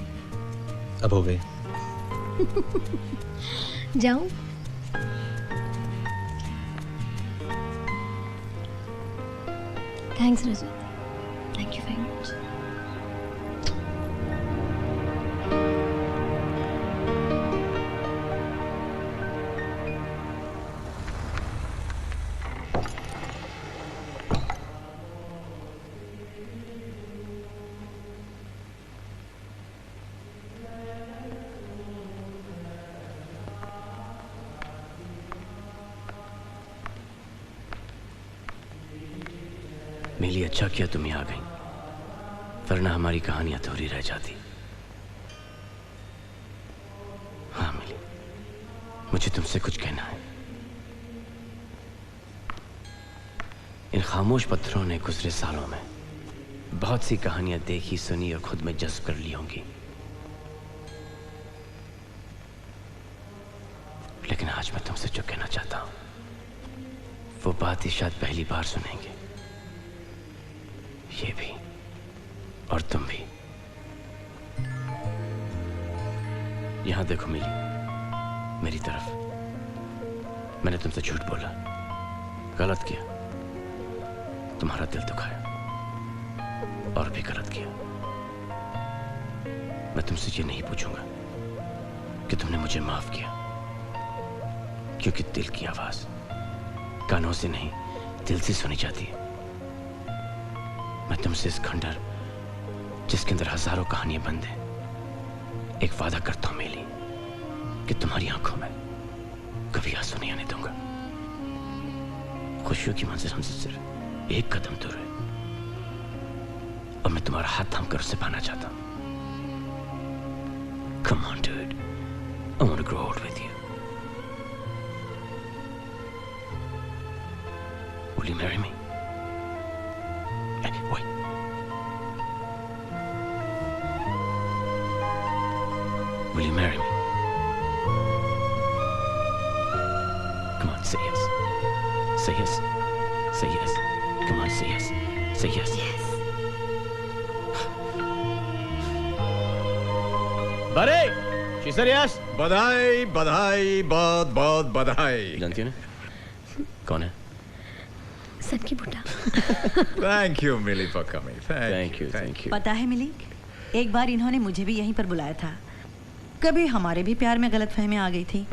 अब हो गई। जाऊं? Thanks Rajat, thank you very much. Milli, अच्छा किया तुम यहाँ आ गई, वरना हमारी कहानी अधूरी रह जाती। हाँ मिली, मुझे तुमसे कुछ कहना है। इन खामोश पत्थरों ने गुजरे सालों में बहुत सी कहानियां देखी, सुनी और खुद में जज्ब कर ली होंगी, लेकिन आज मैं तुमसे जो कहना चाहता हूं वो बात ही शायद पहली बार सुनेंगे। ये भी और तुम भी। यहां देखो मिली, मेरी तरफ। मैंने तुमसे झूठ बोला, गलत किया, तुम्हारा दिल दुखाया, और भी गलत किया। मैं तुमसे ये नहीं पूछूंगा कि तुमने मुझे माफ किया, क्योंकि दिल की आवाज कानों से नहीं दिल से सुनी जाती है। मैं तुमसे इस खंडर जिसके अंदर हजारों कहानियां बंद हैं, एक वादा करता हूं मिली कि तुम्हारी आंखों में कभी आंसू नहीं आने दूंगा। खुशियों की मंजिल हमसे सिर्फ एक कदम दूर है, और मैं तुम्हारा हाथ थाम कर उससे पाना चाहता हूं। Come on, dude. I want to grow old with you. Will you marry me? Hey, wait. Will you marry me? Come on, say yes. Say yes. Say yes. Come on, say yes. Say yes. Yes. बड़े, she said yes. बधाई बधाई, बहुत बहुत बधाई। जानती हो ना कौन है? सन की बुड्ढा। Thank you Mili for coming. Thank you, thank you. पता है मिली, एक बार इन्होंने मुझे भी यहीं पर बुलाया था। कभी हमारे भी प्यार में गलतफहमी आ गई थी,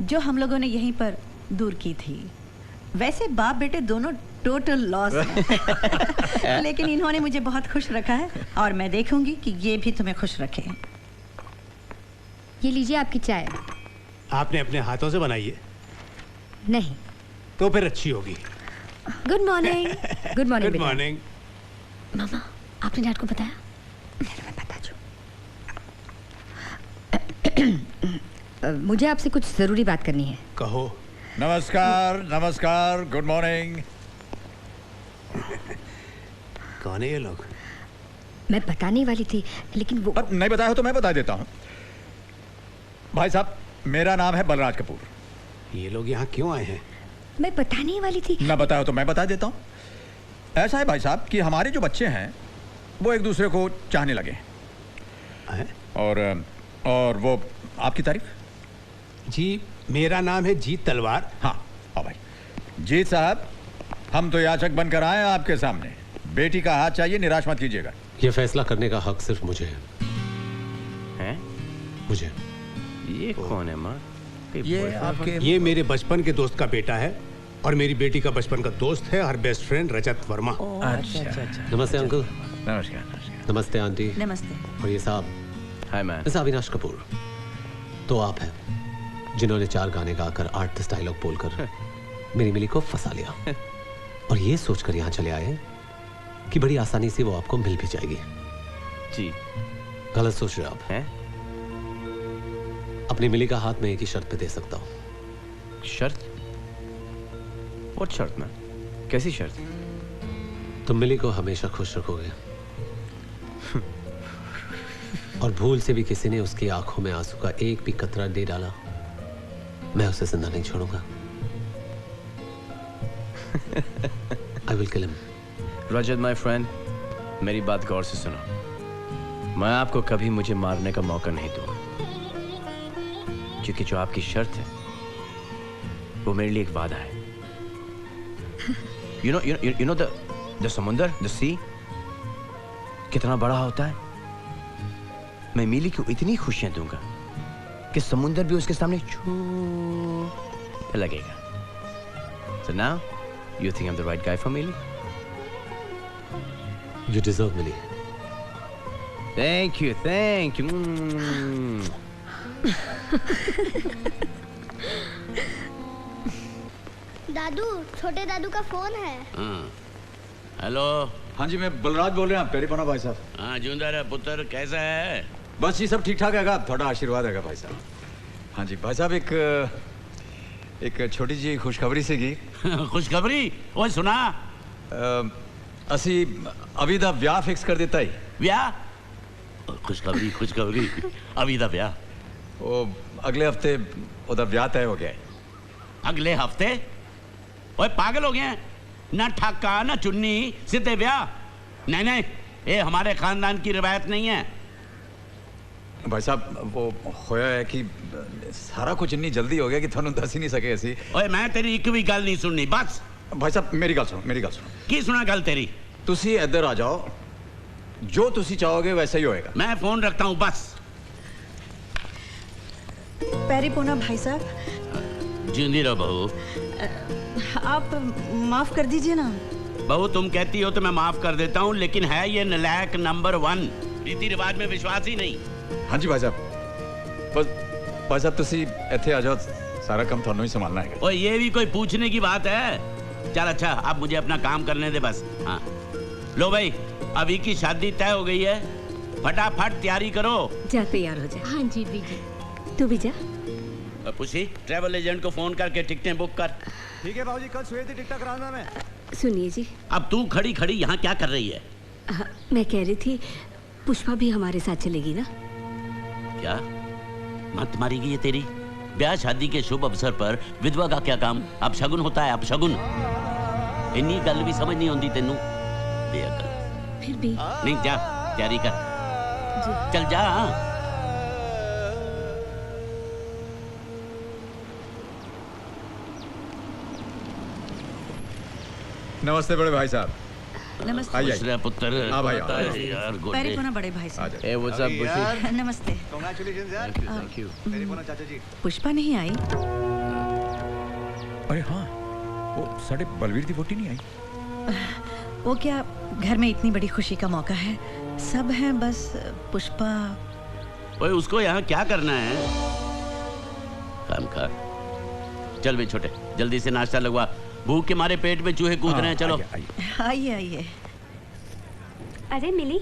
जो हम लोगों ने यहीं पर दूर की थी। वैसे बाप बेटे दोनों टोटल लॉस हैं। लेकिन इन्होंने मुझे बहुत खुश रखा है और मैं देखूंगी कि ये भी तुम्हें खुश रखे। ये लीजिए आपकी चाय। आपने अपने हाथों से बनाई है? नहीं। तो फिर अच्छी होगी। Good morning. Good morning. Good morning. मामा, आपने डैड को बताया? मैं बता दूं। मुझे आपसे कुछ जरूरी बात करनी है। कहो। नमस्कार, नमस्कार, गुड मॉर्निंग। कौन है ये लोग? मैं बताने वाली थी लेकिन वो नहीं बताया हो तो मैं बता देता हूँ। भाई साहब, मेरा नाम है बलराज कपूर। ये लोग यहाँ क्यों आए हैं? मैं बताने वाली थी। ना बताया हो तो मैं बता देता हूँ। ऐसा है भाई साहब कि हमारे जो बच्चे हैं वो एक दूसरे को चाहने लगे हैं। और वो आपकी तारीफ? जी, मेरा नाम है जीत तलवार। हाँ भाई जीत साहब, हम तो याचक बनकर आए हैं आपके सामने। बेटी का हाथ चाहिए, निराश मत कीजिएगा। ये फैसला करने का हक सिर्फ मुझे है। हैं? मुझे। ये कौन है माँ? ये मेरे बचपन के दोस्त का बेटा है और मेरी बेटी का बचपन का दोस्त है और बेस्ट फ्रेंड रजत वर्मा। अच्छा। नमस्ते अंकल। नमस्कार। नमस्ते आंटी। नमस्ते। और ये साहब? हाय मैन। मिस अविनाश कपूर। तो आप हैं जिन्होंने 4 गाने गाकर आर्टिस्ट डायलॉग बोलकर मेरी मिली को फंसा लिया और ये सोचकर यहाँ चले आए कि बड़ी आसानी से वो आपको मिल भी जाएगी। जी। गलत सोच रहे आप हैं? अपनी मिली का हाथ में एक ही शर्त पे दे सकता हूँ। शर्त? और शर्त में? कैसी शर्त? तुम मिली को हमेशा खुश रखोगे और भूल से भी किसी ने उसकी आंखों में आंसू का एक भी कतरा दे डाला, मैं उसे जिंदा नहीं छोड़ूंगा। I will kill him. Rajat my friend, मेरी बात गौर से सुनो। मैं आपको कभी मुझे मारने का मौका नहीं दूंगा, क्योंकि जो आपकी शर्त है वो मेरे लिए एक वादा है। You know the समुंदर, the sea, कितना बड़ा होता है। मैं मिली को इतनी खुशियां दूंगा कि समुंदर भी उसके सामने छू लगेगा। So now, you think I'm the right guy for Millie? You deserve Millie. Thank you. दादू, छोटे दादू का फोन है। हेलो। हाँ जी, मैं बलराज बोल रहे हैं। पेरी पना भाई साहब। हाँ जिंदा पुत्र, कैसा है? बस जी सब ठीक ठाक है। थोड़ा आशीर्वाद है भाई साहब। हाँ जी भाई साहब, एक छोटी जी खुशखबरी सी की। खुशखबरी? वो सुना असी अभी दा ब्याह फिक्स कर देता ही। ब्याह? खुशखबरी अभी दा ब्याह? वो अगले हफ्ते उधर ब्याह तय हो गया है। अगले हफ्ते? ओए पागल हो गए हैं? ना ठक्का ना चुन्नी, सीधे ब्याह। नहीं, ये हमारे खानदान की रिवायत नहीं है। भाई साहब, वो होया है कि सारा कुछ इतनी जल्दी हो गया कि थानू दस ही नहीं सके ऐसी। ओए मैं तेरी एक भी गल नहीं सुननी, बस। भाई साहब मेरी गल सुनो। की सुना गल तेरी? तुसी इधर आ जाओ, जो तुसी चाहोगे वैसा ही होएगा। मैं फोन रखता हूँ, बस। पैरी पोना भाई साहब। जिंदी रहो बहू। आप माफ कर दीजिए ना। बहू तुम कहती हो तो मैं माफ कर देता हूँ, लेकिन है ये नलायक नंबर 1। रीति रिवाज में विश्वास ही नहीं। हाँ जी भाई साहब, बस भाई साहब तुसी इत्थे आ जाओ, सारा काम थानू ही संभालना है। ओए ये भी कोई पूछने की बात है? चल अच्छा, अब मुझे अपना काम करने दे बस। हाँ लो भाई, अभी की शादी तय हो गई है, फटाफट तैयारी करो। जा तैयार हो जा। हाँ जी दीदी। तू भी जा। पुसी, ट्रैवल एजेंट को फोन करके टिकटें बुक कर। ठीक है बाबूजी, कल सुबह टिकट कराना मैं। सुनिए जी। अब तू खड़ी खड़ी यहाँ क्या कर रही है? मैं कह रही थी पुष्पा भी हमारे साथ चलेगी ना? क्या मत मारेगी ये तेरी? ब्याह शादी के शुभ अवसर पर विधवा का क्या काम? अब शगुन होता है, अब शगुन। इन्नी गल भी समझ नहीं आती तेनू? बेअकल। फिर भी नहीं, जा तैयारी कर, चल जा। नमस्ते बड़े भाई साहब। नमस्ते। आइए पुत्र। हाँ भाई, यार पैरी पोना बड़े भाई साहब। ए व्हाट्स अप बुशी? अरे हाँ, वो साढ़े बलवीर की वोटी नहीं आई। वो क्या, घर में इतनी बड़ी खुशी का मौका है, सब हैं, बस पुष्पा। ओए उसको यहाँ क्या करना है? काम खा। चल बे छोटे, जल्दी से नाश्ता लगवा, भूख के मारे पेट में चूहे कूद रहे हैं। चलो आइए आइए। अरे मिली,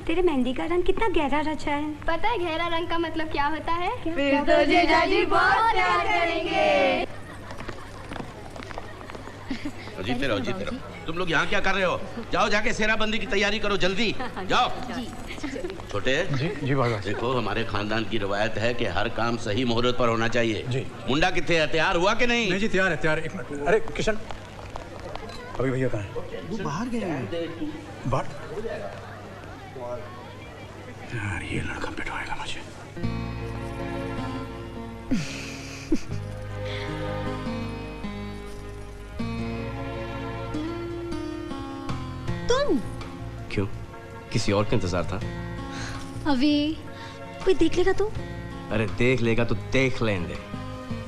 तेरे मेहंदी का रंग कितना गहरा रचा है। पता है गहरा रंग का मतलब क्या होता है? फिर तो जीजाजी बहुत प्यार करेंगे। जीते रहो, जीते रहो। तुम लोग यहाँ क्या कर रहे हो? जाओ जाके सेराबंदी की तैयारी करो, जल्दी जाओ। छोटे जी बाबा। देखो, हमारे खानदान की रवायत है कि हर काम सही मुहूर्त पर होना चाहिए। जी। मुंडा कितने है, तैयार हुआ कि नहीं? नहीं जी, तैयार है, तैयार है। एक मिनट। अरे किशन, अभी भैया कहाँ है? वो बाहर गए हैं। बाहर? यार ये लड़का पिटवाएगा मुझे। तुम? क्यों? किसी और का इंतजार था? अभी कोई देख लेगा तो? अरे देख लेगा तो देख लेंगे,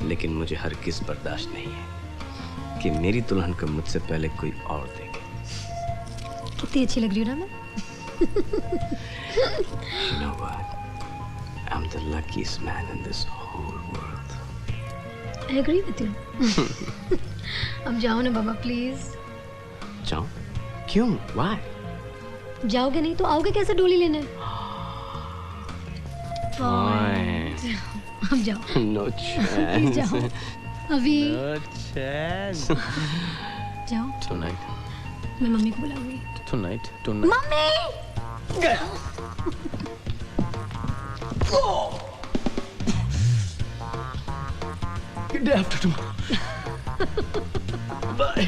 लेकिन मुझे हरगिज़ बर्दाश्त नहीं है कि मेरी दुल्हन को मुझसे पहले कोई और देखे। कितनी अच्छी लग रही हूँ ना मैं? You know what? I'm the luckiest man in this whole world. I agree with you. अब जाओ ना बाबा प्लीज। जाओ? क्यों? Why? जाओगे नहीं तो आओगे कैसे डोली लेने? Fine. अब जाओ। No chance. जाओ अभी। No chance. जाओ। Tonight. मैं मम्मी को बुलाऊंगी। Tonight. Tonight. Mummy! Day after tomorrow. Bye.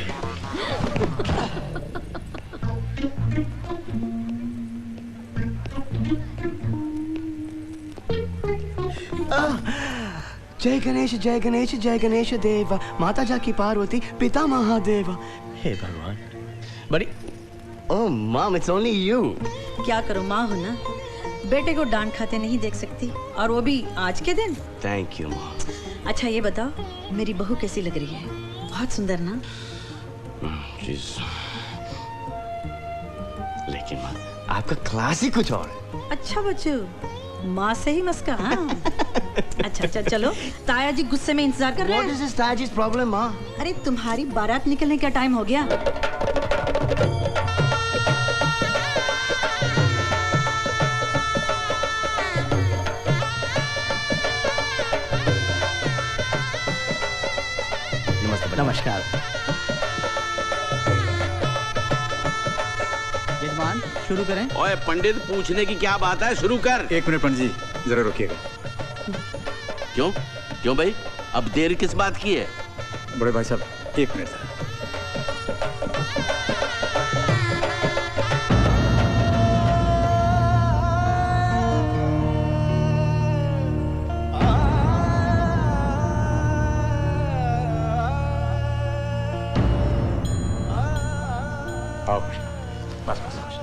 जय गणेश जय गणेश जय गणेश देवा, माता जाकी पार्वती पिता महादेवा। हे भगवान, बड़ी। Oh mom, it's only you. क्या करूं, माँ हूं ना, बेटे को डांट खाते नहीं देख सकती, और वो भी आज के दिन। Thank you mom. अच्छा ये बताओ, मेरी बहू कैसी लग रही है? बहुत सुंदर ना? She's... लेकिन माँ, आपका क्लास ही कुछ और है। अच्छा बच्चू, माँ से ही मस्का। हाँ। अच्छा अच्छा चलो, ताया जी गुस्से में इंतजार कर रहे हैं। What is this ताया जी's problem माँ? अरे तुम्हारी बारात निकलने का टाइम हो गया। नमस्कार। यजमान शुरू करें? ओए पंडित, पूछने की क्या बात है, शुरू कर। एक मिनट पंडित जी, जरा रुकिएगा। क्यों? क्यों भाई, अब देर किस बात की है? बड़े भाई साहब, एक मिनट। बस बस।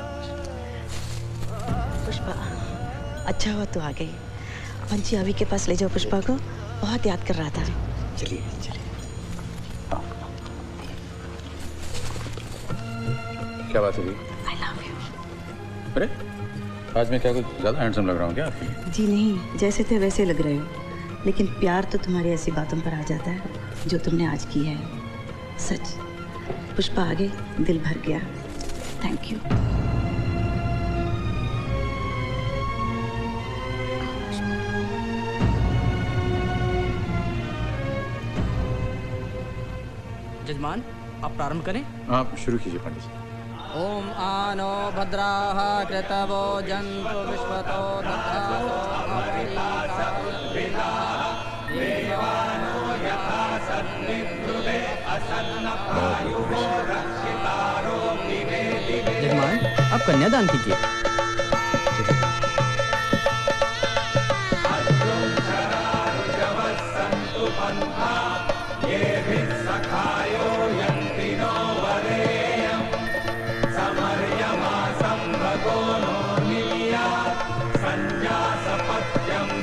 पुष्पा, अच्छा हुआ तू आ गई। पंची अभी के पास ले जाओ पुष्पा को, बहुत याद कर रहा था। चलिए चलिए। क्या बात है जी? I love you. अरे आज मैं क्या कुछ ज्यादा हैंडसम लग रहा हूँ क्या आपके लिए? जी नहीं, जैसे थे वैसे लग रहे हो, लेकिन प्यार तो तुम्हारी ऐसी बातों पर आ जाता है जो तुमने आज की है। सच, पुष्पा आ गई, दिल भर गया। Thank you. जजमान, आप प्रारंभ करें। आप शुरू कीजिए पंडित जी। ओम आनो भद्राः कृतवो जन्तु विश्वतो दधातो जजमान, आप कन्यादान कीजिए।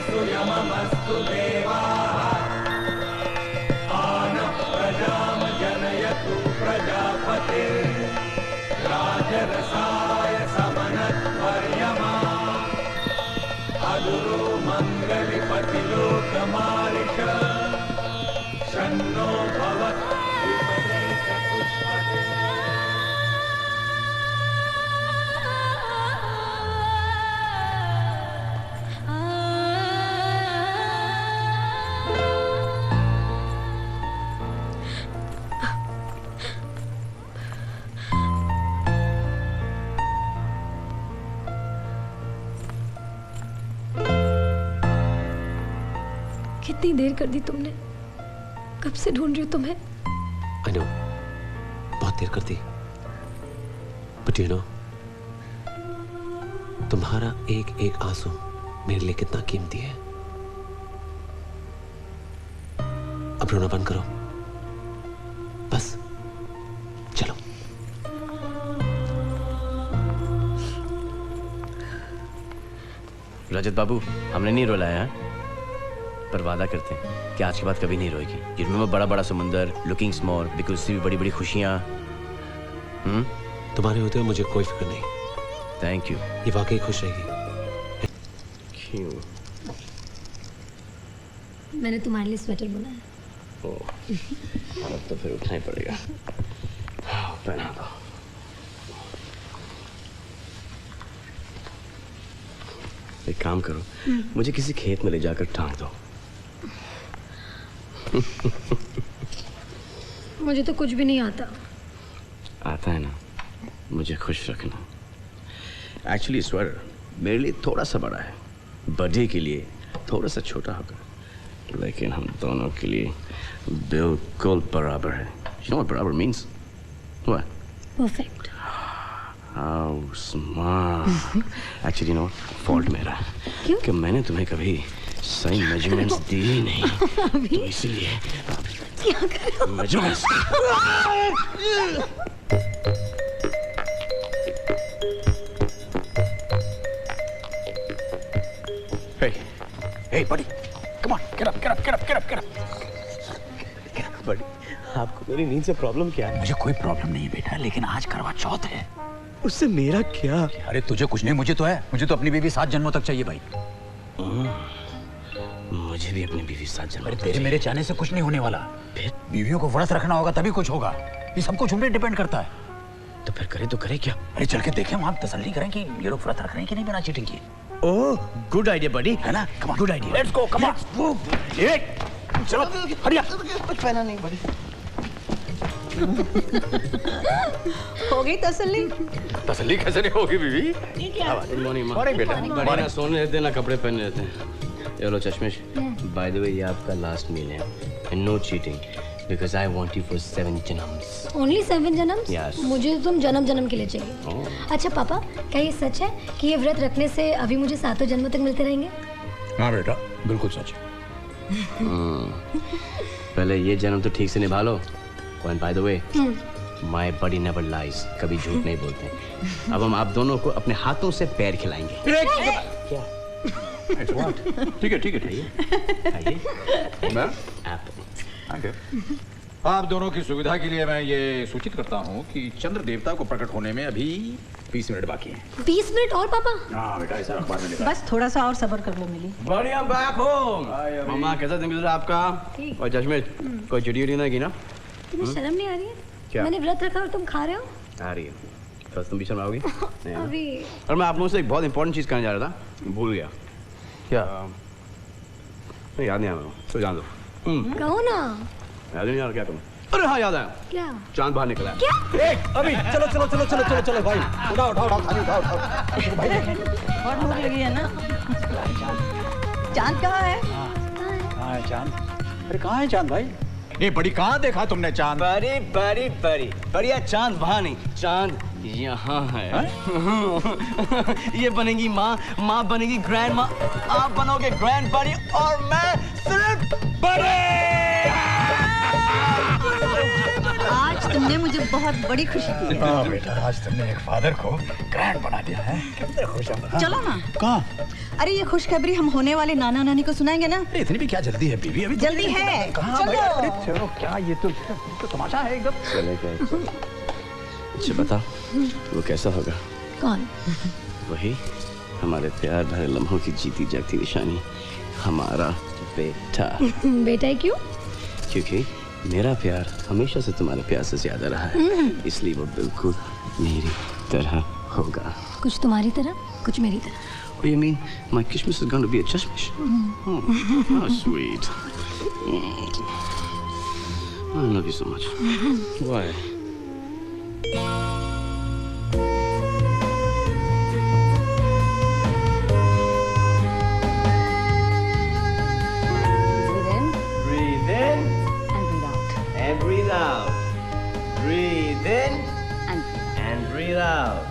सुयममस्तु देवा आनः प्रजा कितनी देर कर दी तुमने? कब से ढूंढ रही हूँ तुम्हें। I know, बहुत देर कर दी। But you know, तुम्हारा एक एक आंसू मेरे लिए कितना कीमती है। अब रोना बंद करो, बस चलो। रजत बाबू, हमने नहीं रुलाया है, पर वादा करते हैं कि आज के बाद कभी नहीं रोएगी। यू रिमेंबर बड़ा बड़ा समुंदर, लुकिंग स्मॉल, बिकॉज़ उससे भी बड़ी बड़ी खुशियाँ। तुम्हारे होते हुए मुझे कोई फिक्र नहीं। Thank you. ये वाकई खुश रहेगी। क्यों? मैंने तुम्हारे लिए स्वेटर बुना है। ओह, अब तो फिर उठना ही पड़ेगा। पहना दो। एक काम करो, मुझे किसी खेत में ले जाकर टांग दो। मुझे तो कुछ भी नहीं आता। आता है ना, मुझे खुश रखना। एक्चुअली स्वेटर मेरे लिए थोड़ा सा बड़ा है, बर्थडे के लिए थोड़ा सा छोटा होगा, लेकिन हम दोनों के लिए बिल्कुल बराबर है। You know what बराबर means? What? Perfect. How smart. Actually, you know, fault मेरा है। क्यों? कि मैंने तुम्हें कभी सही मेजरमेंट्स दी ही नहीं, तो इसलिए क्या कर रहे हो? Measurements. Hey, buddy, come on, get up. बड़ी, आपको मेरी नींद से प्रॉब्लम क्या है? मुझे कोई प्रॉब्लम नहीं है बेटा, लेकिन आज करवा चौथ है। उससे मेरा क्या? अरे तुझे कुछ नहीं, मुझे तो है। मुझे तो अपनी बीवी 7 जन्मों तक चाहिए भाई। मुझे भी अपनी बीवी 7 जन्मों तक तेरे मेरे चाहने से कुछ नहीं होने वाला। फिर बीवियों को व्रत रखना होगा तभी कुछ होगा। ये सब कुछ उन पे डिपेंड करता है। तो फिर करे तो करे क्या? अरे चल के देखें, वहां तसल्ली करें कि ये लोग व्रत रख रहे हैं कि नहीं बिना चीटिंग किए। ओह, गुड आइडिया बडी, है ना? Come on, good idea. Let's go, come on. चलो, हरिया। कुछ पहना नहीं बड़ी। हो गई तसल्ली? तसल्ली कैसे नहीं होगी बीवी? ये क्या? मॉर्निंग बेटा। बड़ी ना सोने देते ना कपड़े पहनने देते हैं। ये लो चश्मिश, बाय द वे ये आपका लास्ट मील है, and no cheating, because I want you for 7 जन्म्स। Only 7 जन्म्स? Yes. मुझे तो तुम जन्म के लिए चाहिए। अच्छा पापा, क्या ये सच है कि ये व्रत रखने से अभी मुझे 7 जन्मों तक मिलते रहेंगे? हाँ बेटा, बिल्कुल सच है। पहले ये जन्म तो ठीक से निभा लो। And by the way, my buddy never lies, कभी झूठ नहीं बोलते। अब हम आप दोनों को अपने हाथों से पैर खिलाएंगे। क्या? ठीक है। मैं? एप्पल। आप दोनों की सुविधा के लिए मैं ये सूचित करता हूँ कि चंद्र देवता को प्रकट होने में अभी 20 मिनट बाकी हैं। 20 मिनट और पापा? हाँ बेटा, ऐसा अखबार में लिखा। बस थोड़ा सा और सब्र कर लो मिली। बढ़िया, बैक होम। मम्मा कैसा दिन गुजरा आपका? और चश्मे कोई चिड़ी ना की ना? तुम्हें शर्म नहीं आ रही है? क्या? मैंने व्रत रखा और तुम खा रहे हो? आ रही है। बस तुम भी शर्माओगी? नहीं ना? अभी। और मैं आप लोगों से एक बहुत इंपॉर्टेंट चीज़ कहने जा रहा था, भूल गया। क्या? याद नहीं आ रहा, तो जान दो। कहो ना। याद नहीं आ रहा, क्या करूँ? अरे हाँ, याद आया। क्या? चांद बाहर निकला है। क्या? अभी चलो भाई, उठाओ खाली उठाओ। बहुत भूख लगी है ना? चांद कहाँ है? कहाँ है चांद? अरे कहाँ है चांद भाई? नहीं बड़ी, कहाँ देखा तुमने चांद? बढ़िया, चांद वहाँ नहीं, चांद यहाँ है। ये बनेगी माँ बनेगी ग्रैंड माँ, आप बनोगे ग्रैंड बड़ी, और मैं सिर्फ बड़े। आज तुमने मुझे बहुत बड़ी खुशी की है। हाँ बेटा, आज तुमने एक फादर को ग्रैंड बना दिया है। कितने खुश हम। चलो ना। कहाँ? अरे ये खुशखबरी हम होने वाले नाना नानी को सुनाएंगे ना? इतनी भी क्या जल्दी है बीवी? अभी जल्दी है। कहाँ भाई? अरे चलो, क्या ये तो तमाशा है एकदम। चलेगा। अच्छा बता, वो कैसा होगा? कौन? वही हमारे प्यार भरे लम्हों की जीती जागती निशानी, हमारा बेटा। बेटा क्यों? क्योंकि मेरा प्यार हमेशा से तुम्हारे प्यार से ज्यादा रहा है, इसलिए वो बिल्कुल मेरी तरह होगा। कुछ तुम्हारी तरह, कुछ मेरी तरह। What do you mean? My Christmas is going to be a chashmish? How sweet. I love you so much. Why? Breathe in and breathe out. And breathe out. Breathe in and breathe out.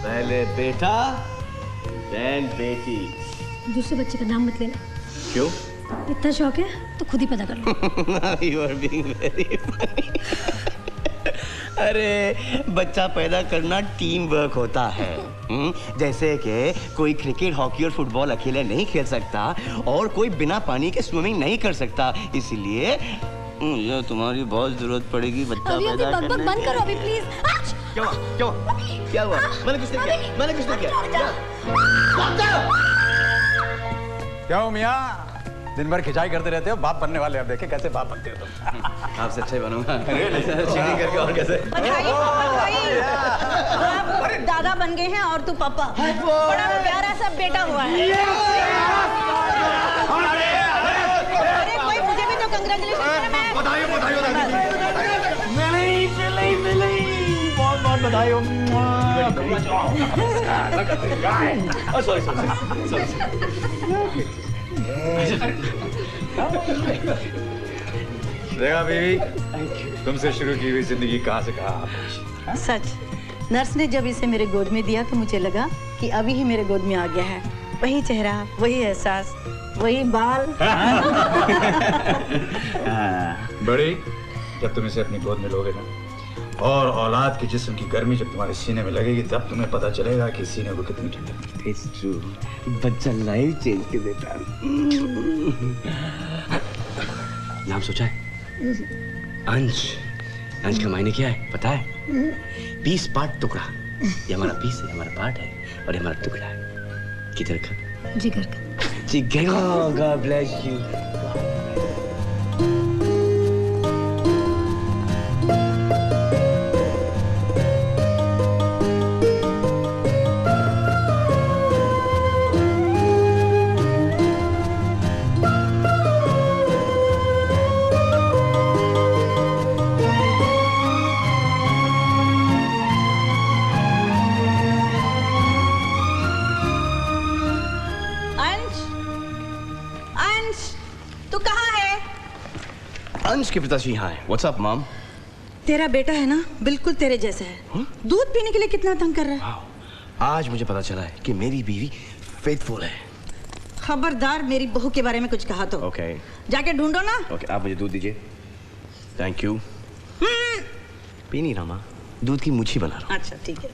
पहले बेटा, then बेटी. दूसरे बच्चे का नाम मत लेना। क्यों? इतना शौक है तो खुद ही पता कर लो। You are being very funny. अरे बच्चा पैदा करना टीम वर्क होता है। जैसे कि कोई क्रिकेट, हॉकी और फुटबॉल अकेले नहीं खेल सकता और कोई बिना पानी के स्विमिंग नहीं कर सकता, इसलिए मुझे तुम्हारी बहुत जरूरत पड़ेगी बच्चा पैदा करने के। बंद करो अभी प्लीज। क्यों क्यों क्या हुआ? मैंने कुछ नहीं किया, मैंने कुछ नहीं किया। क्या हो मियाँ, दिन भर खिंचाई करते रहते हो, बाप बनने वाले। अब देखे कैसे बाप बनते हो तुम। आपसे अच्छा ही बनूंगा। चीटिंग करके और कैसे? अरे दादा बन गए हैं और तू पापा। बड़ा प्यारा सा बेटा हुआ है। अरे कोई मुझे भी तो कंग्रेचुलेशन। बधाई बहुत बधाई हो। देखा बीवी, तुमसे शुरू की हुई जिंदगी कहाँ से कहाँ। सच, नर्स ने जब इसे मेरे गोद में दिया तो मुझे लगा कि अभी ही मेरे गोद में आ गया है। वही चेहरा, वही एहसास, वही बाल। बड़ी, जब तुम इसे अपनी गोद में लोगे ना, और औलाद के जिस्म की गर्मी जब तुम्हारे सीने में लगेगी, तब तुम्हें पता चलेगा कि सीने को कितनी ठंडक है। It's true. बच्चा लाइफ चेंज कर देता है। नाम सोचा है? अंश। अंश का मायने क्या है पता है? पीस पार्ट टुकड़ा। ये हमारा पीस है, हमारा पार्ट है, और ये हमारा टुकड़ा है। किधर का? जिगर का। जिगर। God bless you. अंश के पिताश्री यहाँ है। What's up, mom? तेरा बेटा है ना, बिल्कुल तेरे जैसा है। दूध पीने के लिए कितना तंग कर रहा है। आज मुझे पता चला है कि मेरी बीवी फेथफुल है। खबरदार मेरी बहू के बारे में कुछ कहा तो। Okay. जाके ढूंढो ना। Okay, आप मुझे दूध दीजिए। Thank you. पी नहीं रहा माँ, दूध की मुच्छी बना रहा हूँ। अच्छा ठीक है।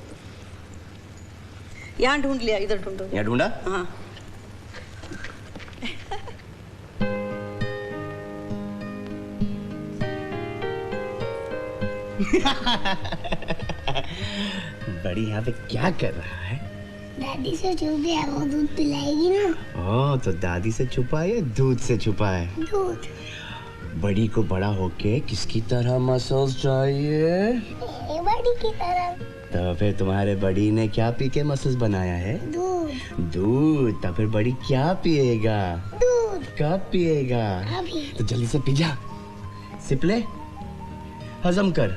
यहाँ ढूंढ लिया, इधर ढूंढो। यहाँ ढूंढा? हाँ। बड़ी यहाँ पे क्या कर रहा है? दादी से छुप गया, वो दूध पिलाएगी ना। ओह, तो दादी से छुपा है या दूध से छुपा है? दूध। बड़ी को बड़ा होके किसकी तरह मसल्स चाहिए? बड़ी की तरह। तो फिर तुम्हारे बड़ी ने क्या पी के मसल्स बनाया है? दूध। दूध। तो फिर बड़ी क्या पिएगा? दूध। कब पिएगा? अभी। तो जल्दी से पी जा। सिप ले, हजम कर।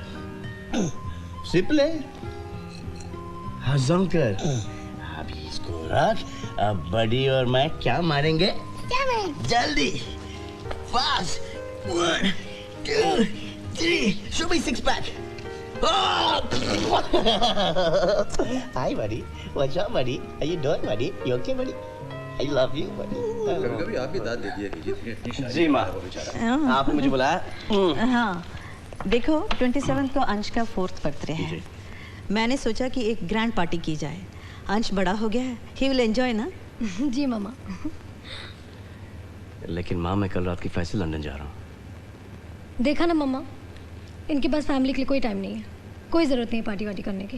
सिप ले, हजम कर। अभी इसको रख। अब बड़ी और मैं क्या मारेंगे? जल्दी, fast. 1, 2, 3, show me 6 pack. Hi, buddy. What's up, buddy? How you doing, buddy? You okay, buddy? I love you, buddy. कभी-कभी आप भी दाद दे दिया कीजिए। जी माँ, आपने मुझे बुलाया? हाँ, देखो 27 को अंश का 4th बर्थडे है। मैंने सोचा कि एक ग्रैंड पार्टी की जाए। अंश बड़ा हो गया है, he will enjoy ना? जी मामा। लेकिन माँ, मैं कल रात की फ्लाइट से लंदन जा रहा हूँ। देखा ना मम्मा, इनके पास फैमिली के लिए कोई टाइम नहीं है। कोई जरूरत नहीं पार्टी वार्टी करने की।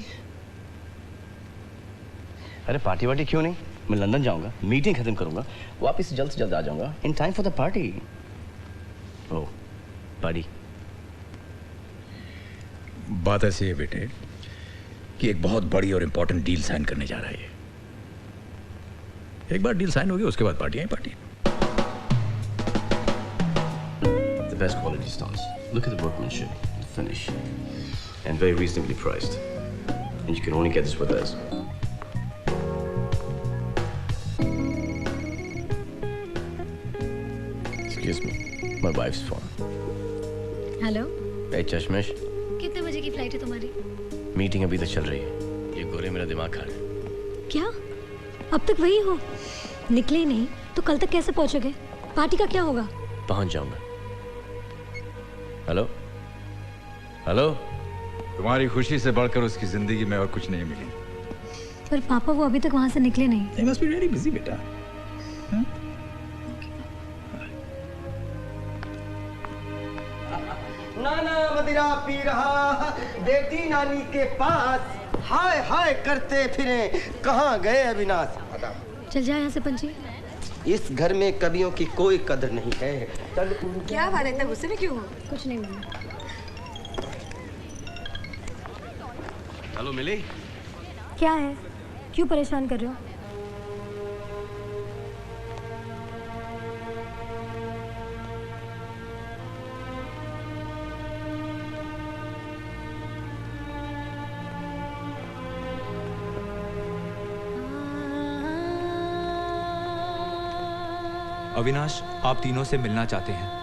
अरे पार्टी वार्टी क्यों नहीं, मैं लंदन जाऊंगा, मीटिंग खत्म करूंगा, वापस जल्द से जल्द आ जाऊंगा in time for the party. Oh party. बात ऐसी है बेटे कि एक बहुत बड़ी और इंपॉर्टेंट डील साइन करने जा रहा है। एक बार डील साइन हो गई उसके बाद पार्टी है party. The best quality stones. Look at the workmanship, the finish, and very reasonably priced. And you can only get this with us. Excuse me, my wife's phone. Hello, Hey चश्मिश, कितने बजे की फ्लाइट है तुम्हारी? मीटिंग अभी तक चल रही है। ये गोरे मेरा दिमाग खा रहे हैं। क्या अब तक वही हो? निकले ही नहीं तो कल तक कैसे पहुंचोगे? पार्टी का क्या होगा? पहुंच जाऊंगा। Hello hello. तुम्हारी खुशी से बढ़कर उसकी जिंदगी में और कुछ नहीं मिली। पर पापा वो अभी तक वहां से निकले नहीं। They must be really busy बेटा। नाना मदिरा पी रहा बेटी नानी के पास, हाय हाय करते फिरे कहाँ गए अविनाश। चल जा यहाँ से पंची। इस घर में कवियों की कोई कदर नहीं है। चल क्या बात है, इतना गुस्से में क्यों हो? कुछ नहीं हुआ। हेलो मिली। क्या है, क्यों परेशान कर रहे हो? अविनाश आप तीनों से मिलना चाहते हैं।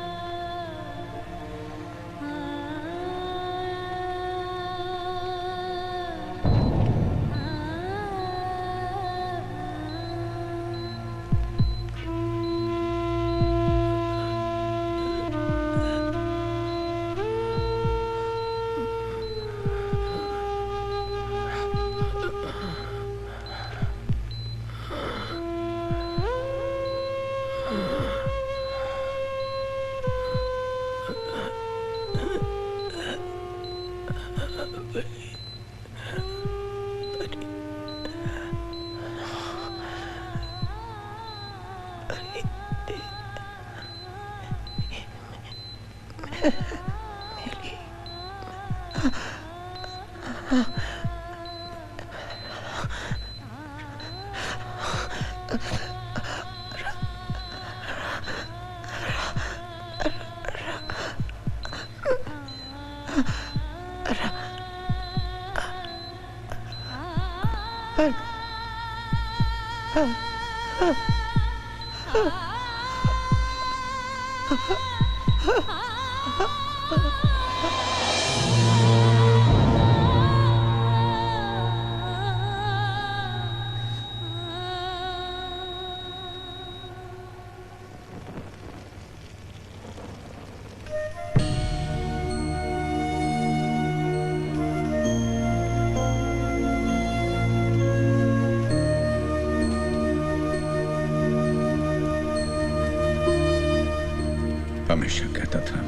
हमेशा कहता था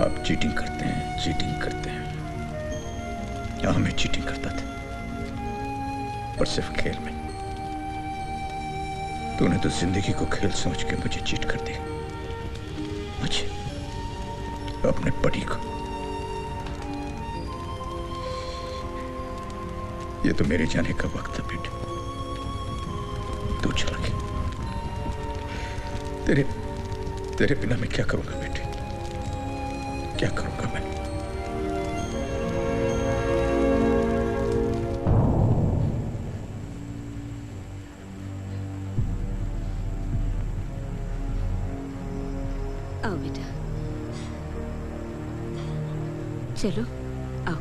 आप चीटिंग करते हैं, चीटिंग करते हैं। हाँ मैं चीटिंग करता था, पर सिर्फ खेल में। तूने तो जिंदगी को खेल समझ के मुझे चीट कर दिया, मुझे, अपने पति को। ये तो मेरे जाने का वक्त था बेटे, तू चला गया। तेरे बिना मैं क्या करूंगा बेटे, क्या करूंगा मैं? आओ बेटा, चलो आओ।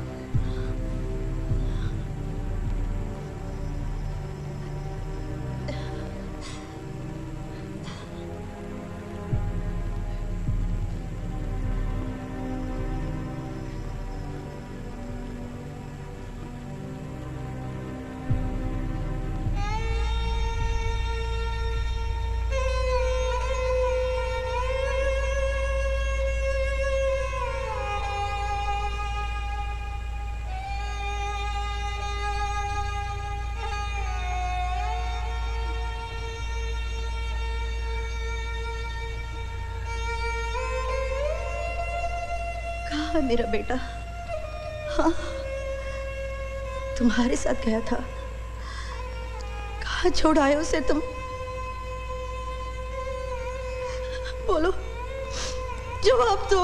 कहाँ है मेरा बेटा? हाँ, तुम्हारे साथ गया था, कहाँ छोड़ आए उसे तुम? बोलो, जवाब दो।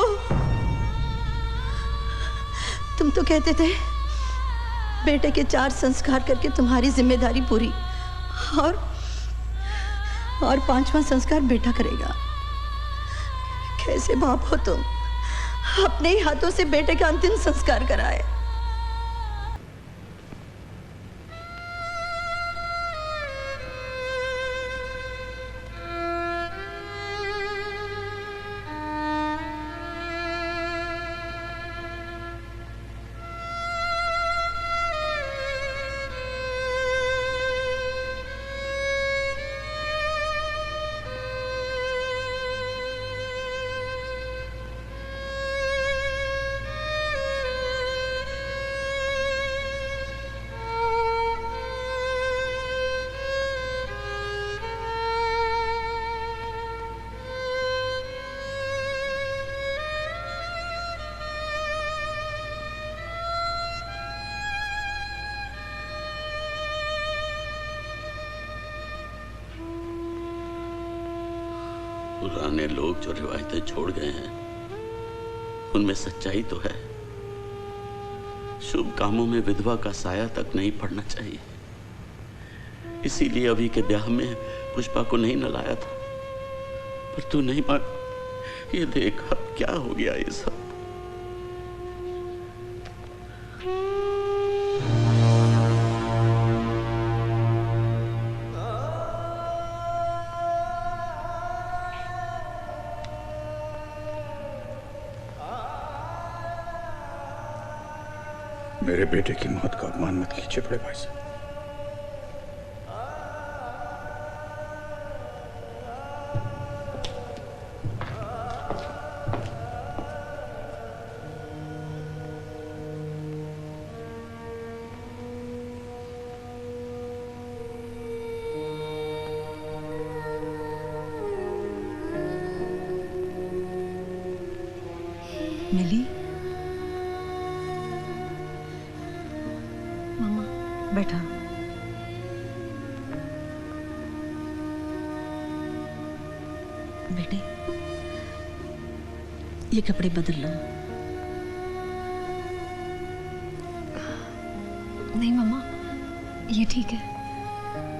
तुम तो कहते थे बेटे के 4 संस्कार करके तुम्हारी जिम्मेदारी पूरी, और 5वां संस्कार बेटा करेगा। कैसे बाप हो तुम? अपने ही हाथों से बेटे का अंतिम संस्कार कराए। पुराने लोग जो रिवायतें छोड़ गए हैं उनमें सच्चाई तो है। शुभ कामों में विधवा का साया तक नहीं पड़ना चाहिए। इसीलिए अभी के ब्याह में पुष्पा को नहीं न लाया था, पर तू नहीं मान। ये देख अब क्या हो गया ये सब। मेरे बेटे की मौत का अपमान मत कीजिए बड़े भाई साहब। मिली? बैठा। बेटे, ये कपड़े बदल लो। नहीं मम्मा, ये ठीक है।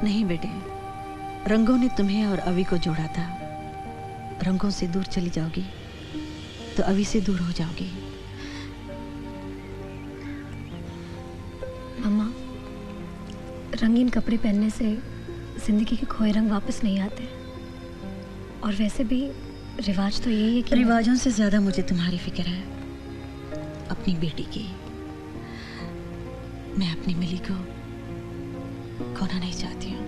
नहीं बेटे, रंगों ने तुम्हें और अवी को जोड़ा था। रंगों से दूर चली जाओगी तो अवी से दूर हो जाओगी। मम्मा, रंगीन कपड़े पहनने से जिंदगी के खोए रंग वापस नहीं आते। और वैसे भी रिवाज तो यही है कि रिवाजों से ज्यादा मुझे तुम्हारी फिक्र है, अपनी बेटी की। मैं अपनी मिली को खोना नहीं चाहती हूँ।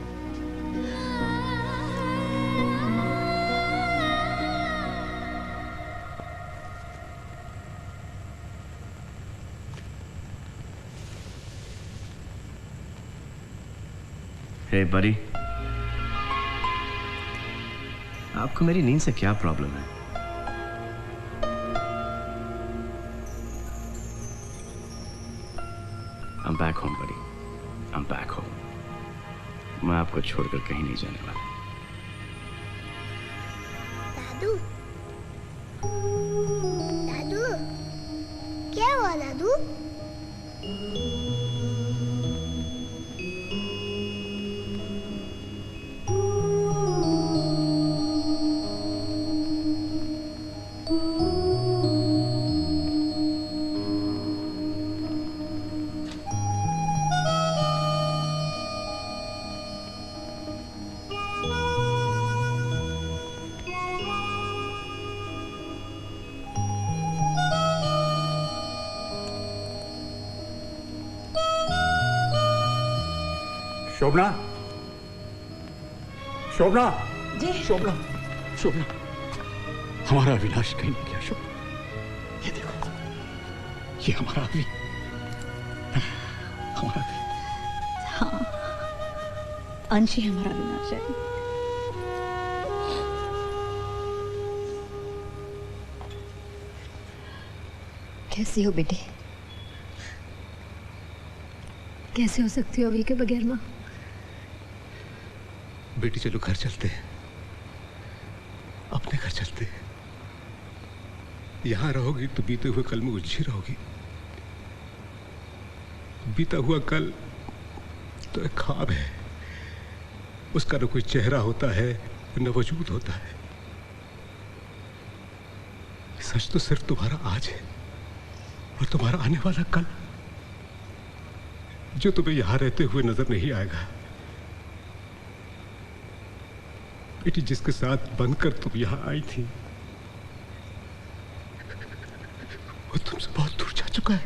हे बड़ी, आपको मेरी नींद से क्या प्रॉब्लम है? I'm back home, buddy. I'm back home. मैं आपको छोड़कर कहीं नहीं जाने वाला। दादू, दादू, क्या हुआ दादू? शोभना, शोभना जी। शोभना, शोभना, हमारा अविनाश कहीं नहीं गया। शोभना, ये देखो, ये हमारा अभी, हमारा अभी। हाँ, अंश ही हमारा अविनाश है। कैसी हो बेटी? कैसे हो सकती हो अभी के बगैर माँ? बेटी चलो घर चलते हैं, अपने घर चलते हैं। यहां रहोगी तो बीते हुए कल में उलझी रहोगी। बीता हुआ कल तो एक ख्वाब है, उसका न कोई चेहरा होता है न वजूद होता है। सच तो सिर्फ तुम्हारा आज है और तुम्हारा आने वाला कल, जो तुम्हें यहां रहते हुए नजर नहीं आएगा। बेटी, जिसके साथ बनकर तुम यहां आई थी वो तुमसे बहुत दूर जा चुका है।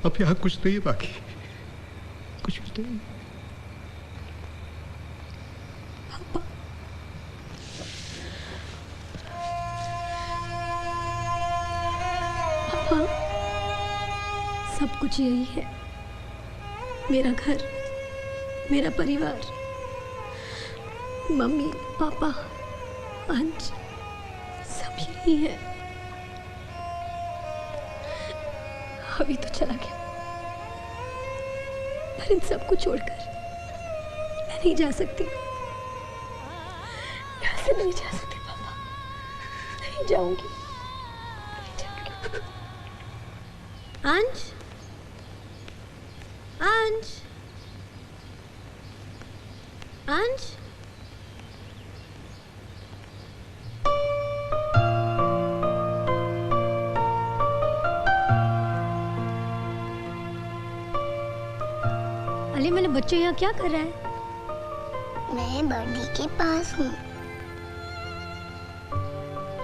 अब यहां कुछ नहीं है बाकी, कुछ भी नहीं। पापा, सब कुछ यही है। मेरा घर, मेरा परिवार, मम्मी, पापा, अंश, सब यही है। अभी तो चला गया, पर इन सब को छोड़कर मैं नहीं जा सकती। यहाँ से नहीं जा सकती पापा, नहीं जाऊंगी, नहीं जाऊंगी। अंश, अंश, अंश, अली, मैंने बच्चे यहाँ क्या कर रहा है? मैं बर्डी के पास हूँ।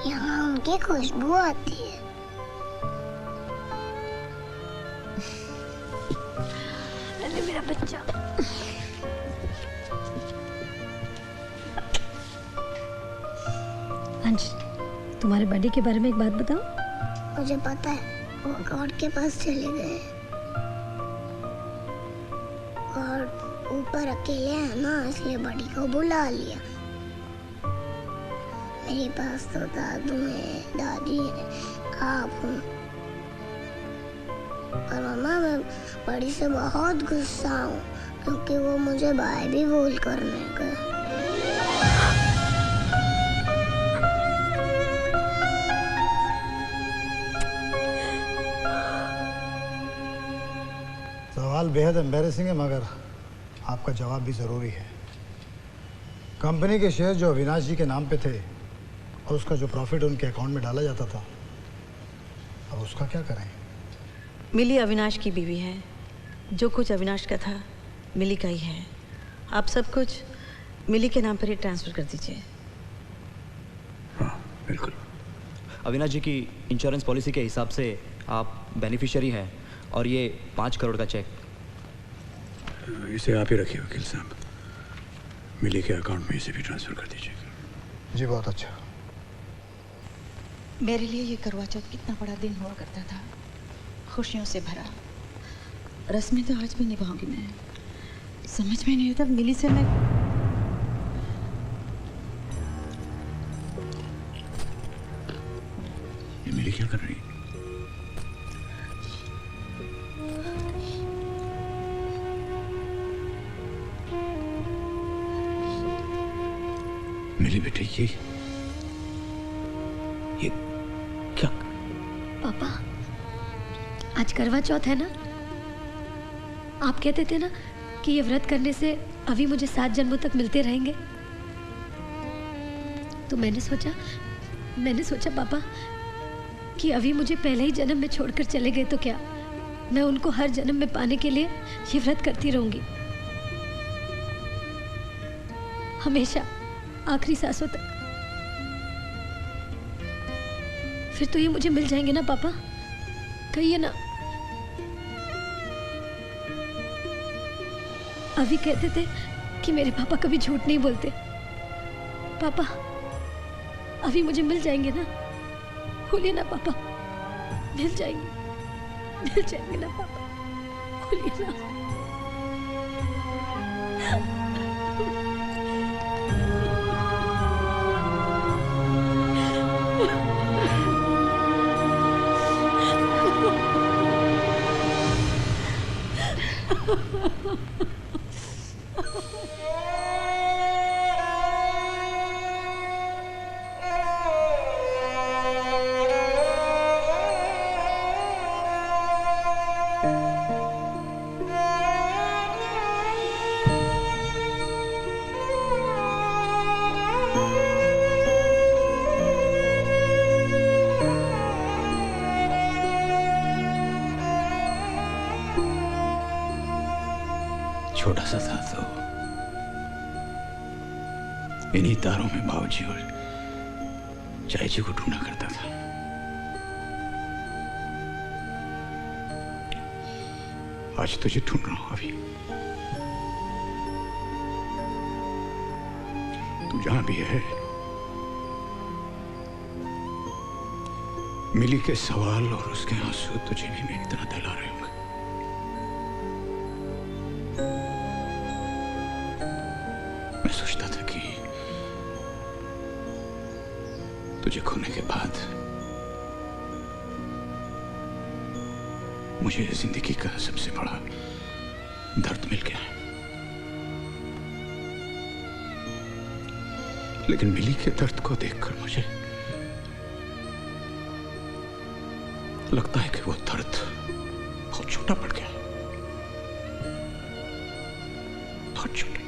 यहाँ उनकी खुशबू आती है। अली मेरा बच्चा। अंश, तुम्हारे बर्थडे के बारे में एक बात बताओ। मुझे पता है, वो गॉड के पास चले गए और ऊपर अकेले है ना, इसलिए बड़ी को बुला लिया। मेरे पास तो दादू है, दादी है, आप हूँ। और मम्मा, मैं बड़ी से बहुत गुस्सा हूँ क्योंकि वो मुझे बाय भी बोल करने गए। सवाल बेहद एम्बैरेसिंग है, मगर आपका जवाब भी ज़रूरी है। कंपनी के शेयर जो अविनाश जी के नाम पे थे और उसका जो प्रॉफिट उनके अकाउंट में डाला जाता था, अब उसका क्या करें? मिली अविनाश की बीवी है। जो कुछ अविनाश का था मिली का ही है। आप सब कुछ मिली के नाम पर ही ट्रांसफ़र कर दीजिए। हाँ, बिल्कुल। अविनाश जी की इंश्योरेंस पॉलिसी के हिसाब से आप बेनिफिशियरी हैं और ये 5 करोड़ का चेक। इसे आप ही रखिए वकील साहब, मिली के अकाउंट में इसे भी ट्रांसफर कर दीजिएगा। जी, बहुत अच्छा। मेरे लिए ये करवा चौथ कितना बड़ा दिन हुआ करता था, खुशियों से भरा। रस्में तो आज भी निभाऊंगी मैं। समझ में नहीं आता मिली से मैं ये मिली क्या कर रही है? मिली बेटे, ये क्या? पापा, आज करवा चौथ है ना? आप कहते थे ना कि ये व्रत करने से अभी मुझे 7 जन्मों तक मिलते रहेंगे। तो मैंने सोचा पापा कि अभी मुझे पहले ही जन्म में छोड़कर चले गए तो क्या मैं उनको हर जन्म में पाने के लिए ये व्रत करती रहूंगी, हमेशा आखिरी सांसों तक। फिर तो ये मुझे मिल जाएंगे ना पापा? कहिए ना। अभी कहते थे कि मेरे पापा कभी झूठ नहीं बोलते। पापा, अभी मुझे मिल जाएंगे ना? बोलिए ना पापा, मिल जाएंगे ना पापा? बोलिए ना। छोटा सा था तो इन्हीं तारों में बाबूजी और चाय जी को ढूंढा करता था। आज तुझे ढूंढ रहा हूं अभी। तू जहां भी है, मिली के सवाल और उसके आंसू तुझे भी मेरी तरह दहला रहे होंगे। मैं सोचता था कि तुझे खोने के बाद मुझे जिंदगी का सबसे बड़ा दर्द मिल गया, लेकिन मिली के दर्द को देखकर मुझे लगता है कि वो दर्द बहुत छोटा पड़ गया, बहुत छोटा।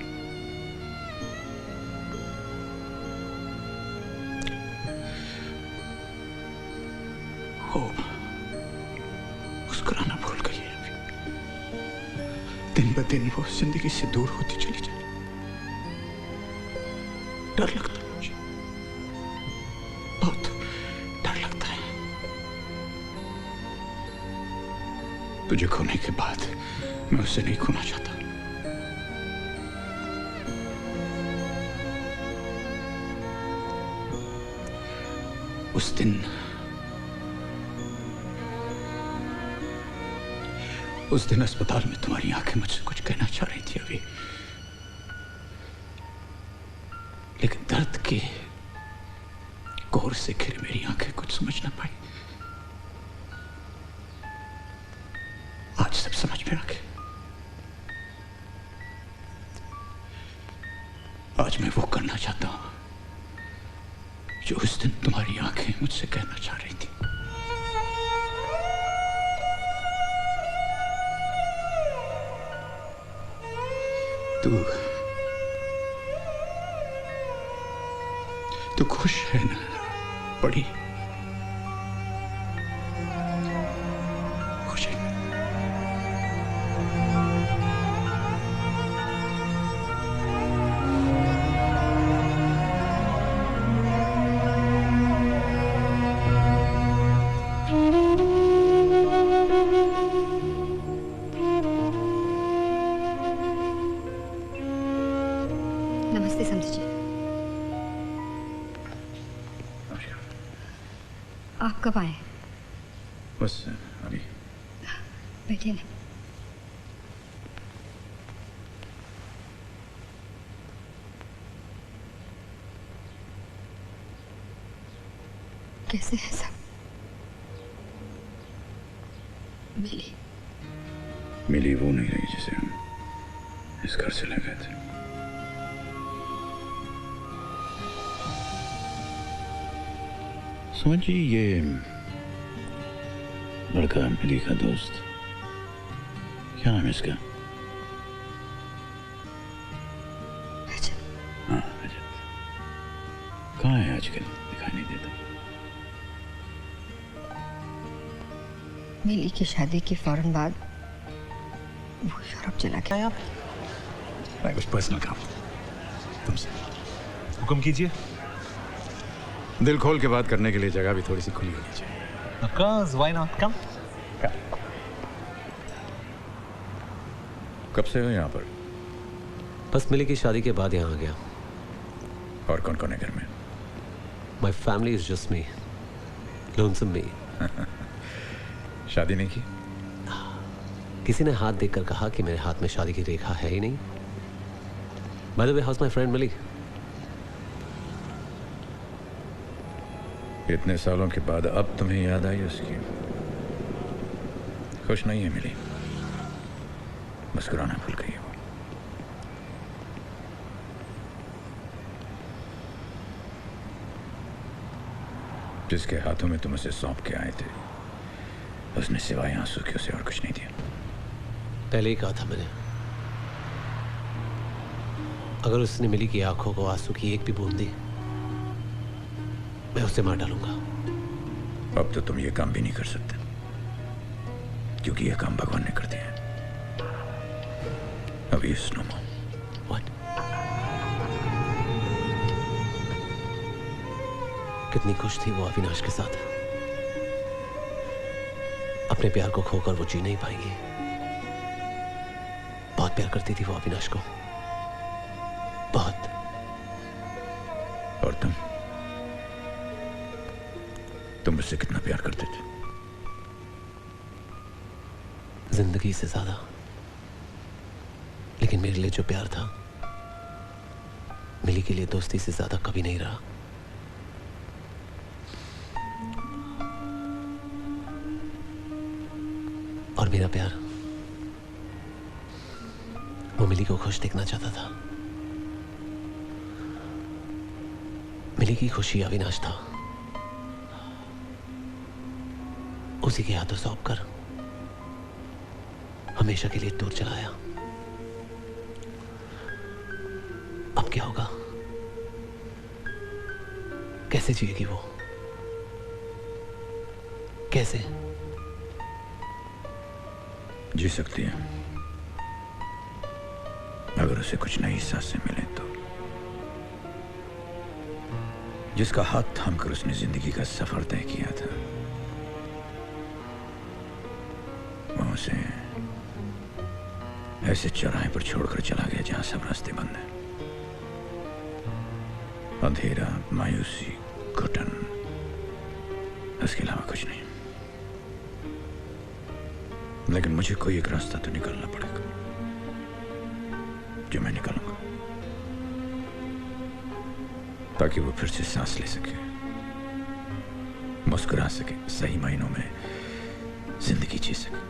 वो मुस्कुराना भूल गई है अभी। दिन ब दिन वो जिंदगी से दूर होती चली जाए। डर लगता है मुझे, बहुत डर लगता है। तुझे खोने के बाद मैं उसे नहीं खोना चाहता। उस दिन अस्पताल में तुम्हारी आंखें मुझसे कुछ कहना चाह रही थी अभी, लेकिन दर्द के कोर से घिरे मेरी आंखें कुछ समझ ना पाई। आज सब समझ में आ गया। आज मैं वो करना चाहता हूं जो उस दिन तुम्हारी आंखें मुझसे कहना चाह रही थी। तू खुश है ना बड़ी? खुश है? नमस्ते समझी जी। आप कब आए? बस अभी। बैठिए ना। कैसे है सब? मिली वो नहीं रही जिसे हम इस घर से ले गए थे। समझिए ये लड़का मिली का दोस्त, क्या नाम है इसका? हाँ रजत। कहाँ है आजकल? दिखाई नहीं देता। मिली की शादी के फौरन बाद वो यूरोप चला गया। मैं कुछ पर्सनल काम तुमसे। हुक्म कीजिए। दिल खोल के बात करने के लिए जगह भी थोड़ी सी खुली होनी चाहिए। Of course, why not? Come. कब से हो यहाँ पर? बस मिली की शादी के बाद यहाँ आ गया। और कौन कौन है घर में? My family is just me. Lonesome me. शादी नहीं की? किसी ने हाथ देखकर कहा कि मेरे हाथ में शादी की रेखा है ही नहीं। By the way, how's my friend मिली? इतने सालों के बाद अब तुम्हें याद आई उसकी? खुश नहीं है मिली, मुस्कुराना भूल गई है वो। जिसके हाथों में तुम उसे सौंप के आए थे, उसने सिवाय आंसू के उसे और कुछ नहीं दिया। पहले ही कहा था मैंने, अगर उसने मिली की आंखों को आंसू की एक भी बूंद दी, मैं उसे मार डालूंगा। अब तो तुम ये काम भी नहीं कर सकते, क्योंकि ये काम भगवान ने कर दिया है। अब obvious no more. What? कितनी खुश थी वो अविनाश के साथ। अपने प्यार को खोकर वो जी नहीं पाएंगी। बहुत प्यार करती थी वो अविनाश को, बहुत। और तुम मुझसे कितना प्यार करते थे? जिंदगी से ज्यादा। लेकिन मेरे लिए जो प्यार था, मिली के लिए दोस्ती से ज्यादा कभी नहीं रहा। और मेरा प्यार वो मिली को खुश देखना चाहता था। मिली की खुशी अविनाश था। उसी के हाथों सौंप कर हमेशा के लिए दूर चलाया। अब क्या होगा? कैसे जिएगी वो? कैसे? जी सकती है, अगर उसे कुछ नई सांसें मिले तो। जिसका हाथ थामकर उसने जिंदगी का सफर तय किया था, वो उसे ऐसे चौराहे पर छोड़कर चला गया जहां सब रास्ते बंद हैं। अंधेरा, मायूसी, घुटन, इसके अलावा कुछ नहीं। लेकिन मुझे कोई एक रास्ता तो निकालना पड़ेगा, जो मैं निकालूंगा, ताकि वो फिर से सांस ले सके, मुस्कुरा सके, सही मायनों में जिंदगी जी सके।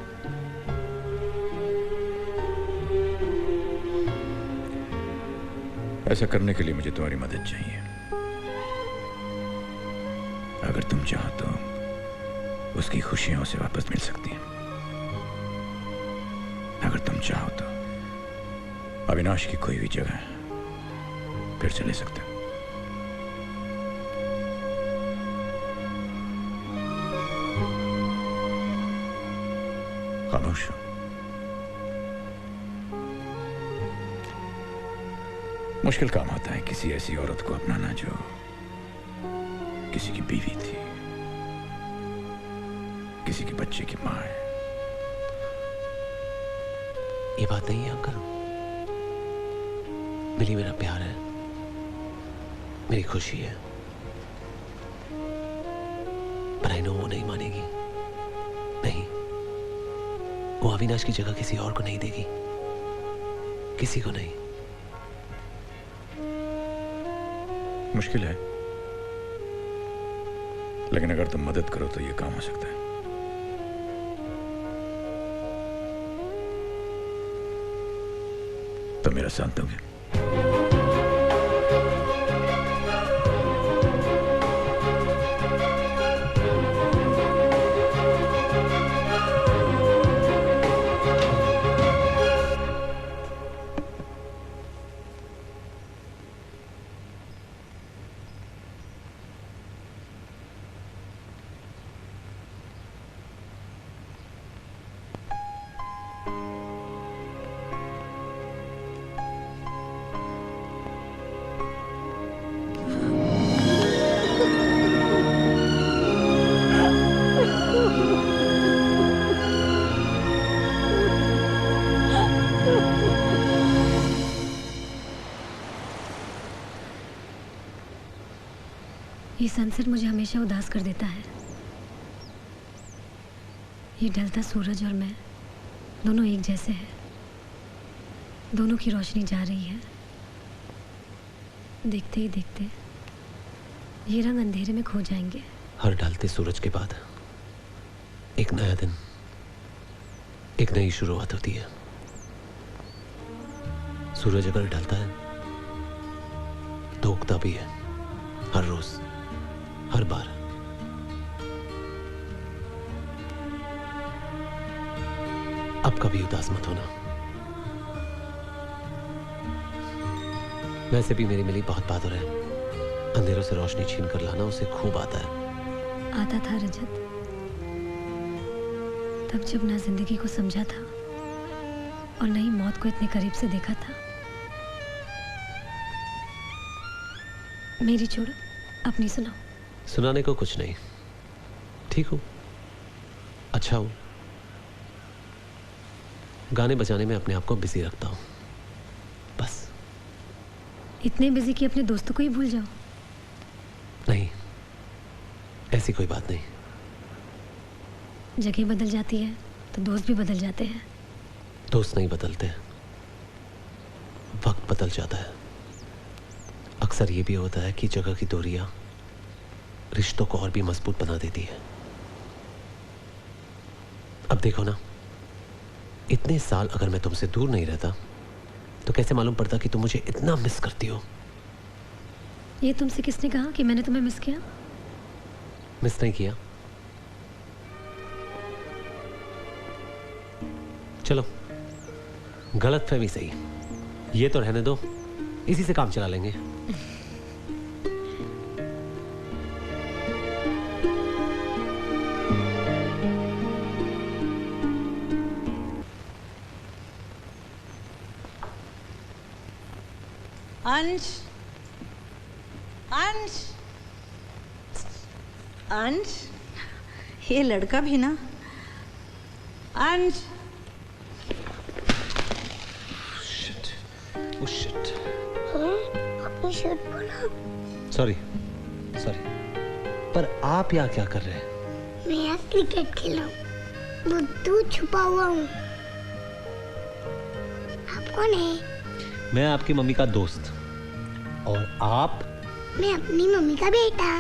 ऐसा करने के लिए मुझे तुम्हारी मदद चाहिए। अगर तुम चाहो तो उसकी खुशियां उसे वापस मिल सकती हैं। अगर तुम चाहो तो अविनाश की कोई भी जगह फिर से ले सकते हो। खामोश हो। मुश्किल काम होता है किसी ऐसी औरत को अपनाना जो किसी की बीवी थी, किसी के बच्चे की मां है। ये बात नहीं है अंकल। मिली मेरा प्यार है, मेरी खुशी है। पर आई नो वो नहीं मानेगी। नहीं, वो अविनाश की जगह किसी और को नहीं देगी, किसी को नहीं। मुश्किल है, लेकिन अगर तुम मदद करो तो ये काम हो सकता है। तो मेरा साथ दोगे? ये सनसेट मुझे हमेशा उदास कर देता है। ये ढलता सूरज और मैं दोनों एक जैसे हैं। दोनों की रोशनी जा रही है। देखते ही देखते ये रंग अंधेरे में खो जाएंगे। हर ढलते सूरज के बाद एक नया दिन, एक नई शुरुआत होती है। सूरज अगर ढलता है तो उगता भी है, हर रोज, हर बार। अब कभी उदास मत होना। वैसे भी मेरी मिली बहुत बहादुर है। अंधेरों से रोशनी छीन कर लाना उसे खूब आता है। आता था रजत, तब जब ना जिंदगी को समझा था, और न ही मौत को इतने करीब से देखा था। मेरी छोड़ो, अपनी सुनाओ। सुनाने को कुछ नहीं, ठीक हूँ, अच्छा हूँ। गाने बजाने में अपने आप को बिजी रखता हूँ, बस। इतने बिजी कि अपने दोस्तों को ही भूल जाओ। नहीं, ऐसी कोई बात नहीं। जगह बदल जाती है तो दोस्त भी बदल जाते हैं। दोस्त नहीं बदलते, वक्त बदल जाता है। अक्सर ये भी होता है कि जगह की दूरियां रिश्तों को और भी मजबूत बना देती है। अब देखो ना, इतने साल अगर मैं तुमसे दूर नहीं रहता तो कैसे मालूम पड़ता कि तुम मुझे इतना मिस करती हो। ये तुमसे किसने कहा कि मैंने तुम्हें मिस किया? मिस नहीं किया। चलो, गलतफहमी सही, ये तो रहने दो, इसी से काम चला लेंगे। अंश, अंश, अंश, ये लड़का भी ना। अंश, अपनी शर्ट बोला। सॉरी, पर आप यहाँ क्या कर रहे हैं? मैं यहाँ क्रिकेट खेल रहा हूँ। बुद्धू छुपा हुआ हूँ। आप कौन है? मैं आपकी मम्मी का दोस्त। और आप? मैं अपनी मम्मी का बेटा।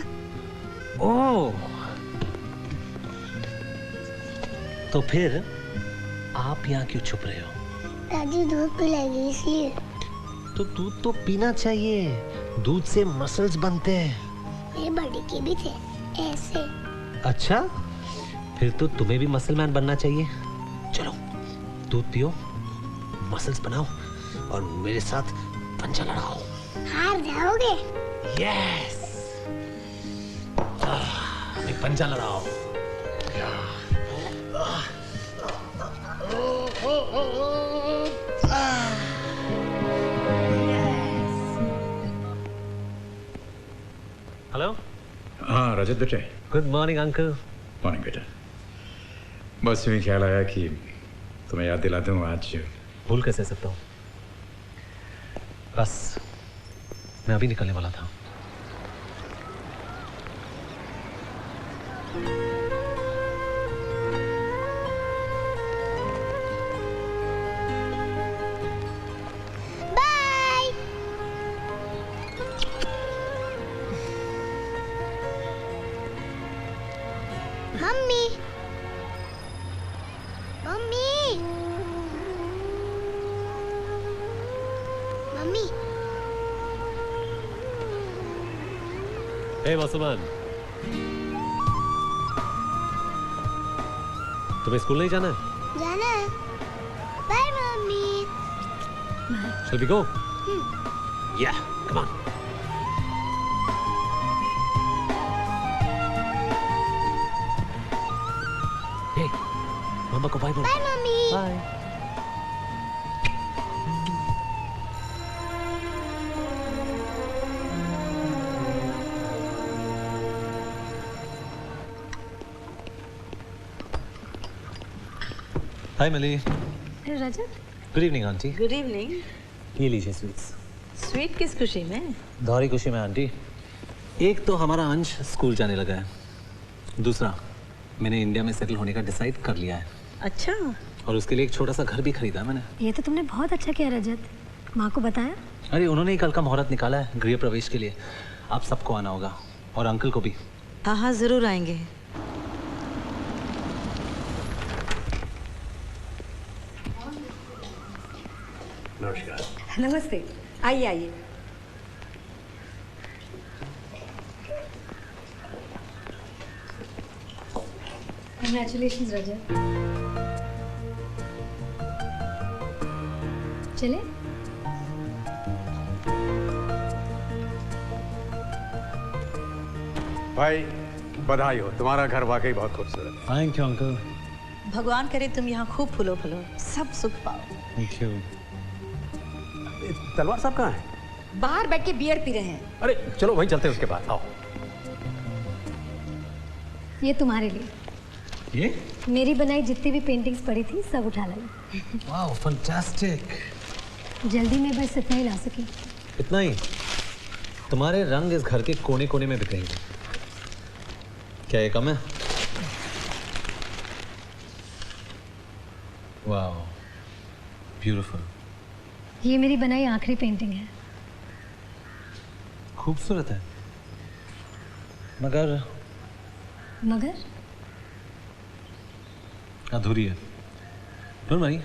ओह, तो फिर आप यहाँ क्यों छुप रहे हो? दादी दूध पिलाएगी इसलिए। तो दूध तो पीना चाहिए, दूध से मसल्स बनते हैं। मेरे बड़े के भी थे ऐसे। अच्छा, फिर तो तुम्हें भी मसल मैन बनना चाहिए। चलो, दूध पियो, मसल्स बनाओ और मेरे साथ पंजा लड़ाओ। हार जाओगे? यस, एक पंजा लड़ाओ। हेलो। हाँ रजत बेटे। Good morning uncle. मॉर्निंग बेटा। बस यूँ ख्याल आया कि तुम्हें याद दिला दूँ आज। भूल कैसे सकता हूँ? बस मैं अभी निकलने वाला था। Bye. Mummy, mummy, mummy. Hey मसलमान, तुम्हें स्कूल नहीं जाना है? जाना है। Bye mummy. Shall we go? Yeah, come on. Hey, mumma को बाय बोलो। Bye mummy. Bye. Hi Milli. Rajat, good evening aunty. Good evening. ये लीजिए स्वीट्स। स्वीट किस खुशी में? दोहरी खुशी में आंटी। एक तो हमारा अंश स्कूल जाने लगा है, दूसरा मैंने इंडिया में सेटल होने का डिसाइड कर लिया है। अच्छा। और उसके लिए एक छोटा सा घर भी खरीदा है मैंने। ये तो तुमने बहुत अच्छा किया रजत। माँ को बताया? अरे उन्होंने ही कल का मुहूर्त निकाला है गृह प्रवेश के लिए। आप सबको आना होगा और अंकल को भी। हाँ हाँ जरूर आएंगे। नमस्कार। नमस्ते, आइए आइए। Congratulations रजत। चले? भाई बधाई हो, तुम्हारा घर वाकई बहुत खूबसूरत है। Thank you uncle. भगवान करे तुम यहाँ खूब फूलो फलो, सब सुख पाओ। Thank you. तलवार साहब कहाँ हैं? बाहर बैठ के बियर पी रहे हैं। अरे चलो वहीं चलते हैं उसके पास, आओ। ये तुम्हारे लिए। ये मेरी बनाई जितनी भी पेंटिंग्स पड़ी थी सब उठा लाई। वाह फैंटास्टिक। जल्दी में बस इतना ही ला सकी। इतना ही? तुम्हारे रंग इस घर के कोने कोने में बिखरेंगे। क्या ये कम है? वाह ब्यूटीफुल। ये मेरी बनाई आखिरी पेंटिंग है। खूबसूरत है मगर अधूरी है। डोंट वरी,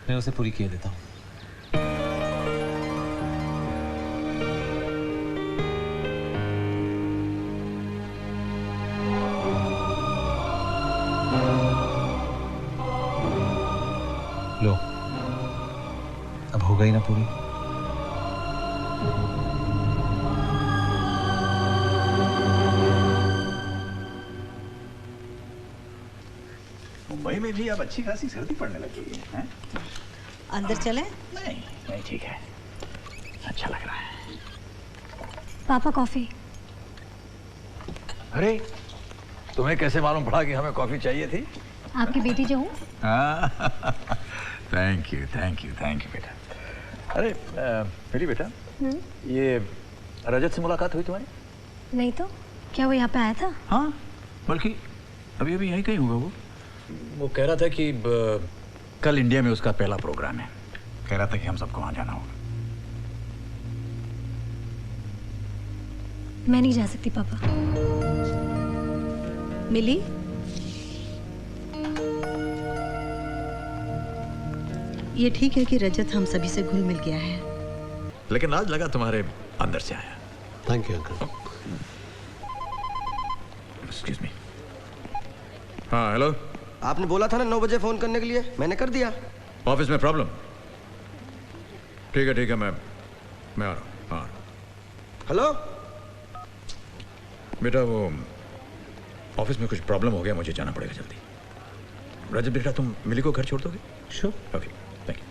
मैं उसे पूरी किए देता हूँ। लो, अब हो गई ना पूरी। मुंबई में भी अब अच्छी खासी सर्दी पड़ने लगी है। अंदर चले? नहीं ठीक है, अच्छा लग रहा है। पापा कॉफी। अरे तुम्हें कैसे मालूम पड़ा कि हमें कॉफी चाहिए थी? आपकी बेटी जो हूँ। थैंक यू बेटा। अरे मेरी बेटा, ये रजत से मुलाकात हुई तुम्हारी? नहीं तो क्या वो यहाँ पे आया था? हाँ, बल्कि अभी अभी यहीं कहीं होगा। वो कह रहा था कि कल इंडिया में उसका पहला प्रोग्राम है। कह रहा था कि हम सबको वहां जाना होगा। मैं नहीं जा सकती पापा। मिली? ये ठीक है कि रजत हम सभी से घुल मिल गया है, लेकिन आज लगा तुम्हारे अंदर से आया। Thank you uncle. Excuse me. हाँ हेलो। आपने बोला था ना 9 बजे फोन करने के लिए, मैंने कर दिया। ऑफिस में प्रॉब्लम? ठीक है मैं आ रहा हूँ। हाँ हेलो बेटा, वो ऑफिस में कुछ प्रॉब्लम हो गया, मुझे जाना पड़ेगा जल्दी। रजत बेटा, तुम मिली को घर छोड़ दोगे? Sure. Okay thank you.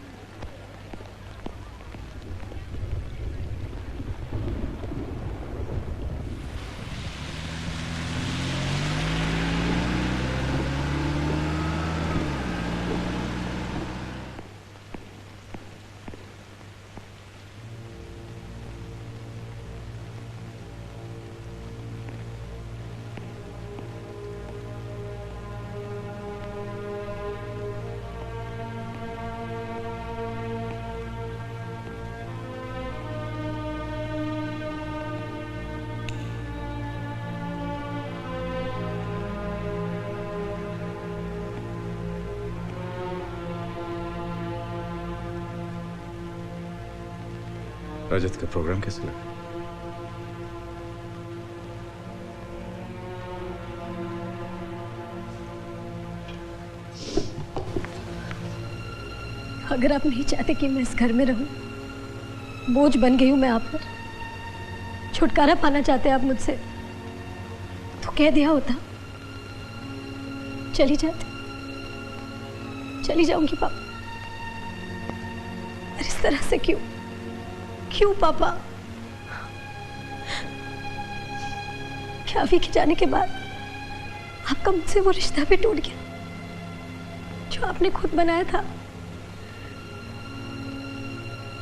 Rajat का प्रोग्राम कैसे लगा? अगर आप नहीं चाहते कि मैं इस घर में रहूं, बोझ बन गई हूं मैं आप पर, छुटकारा पाना चाहते आप मुझसे, तो कह दिया होता। चली जाऊंगी पापा। इस तरह से क्यों पापा? क्या अभी के जाने के बाद आपका मुझसे वो रिश्ता भी टूट गया जो आपने खुद बनाया था?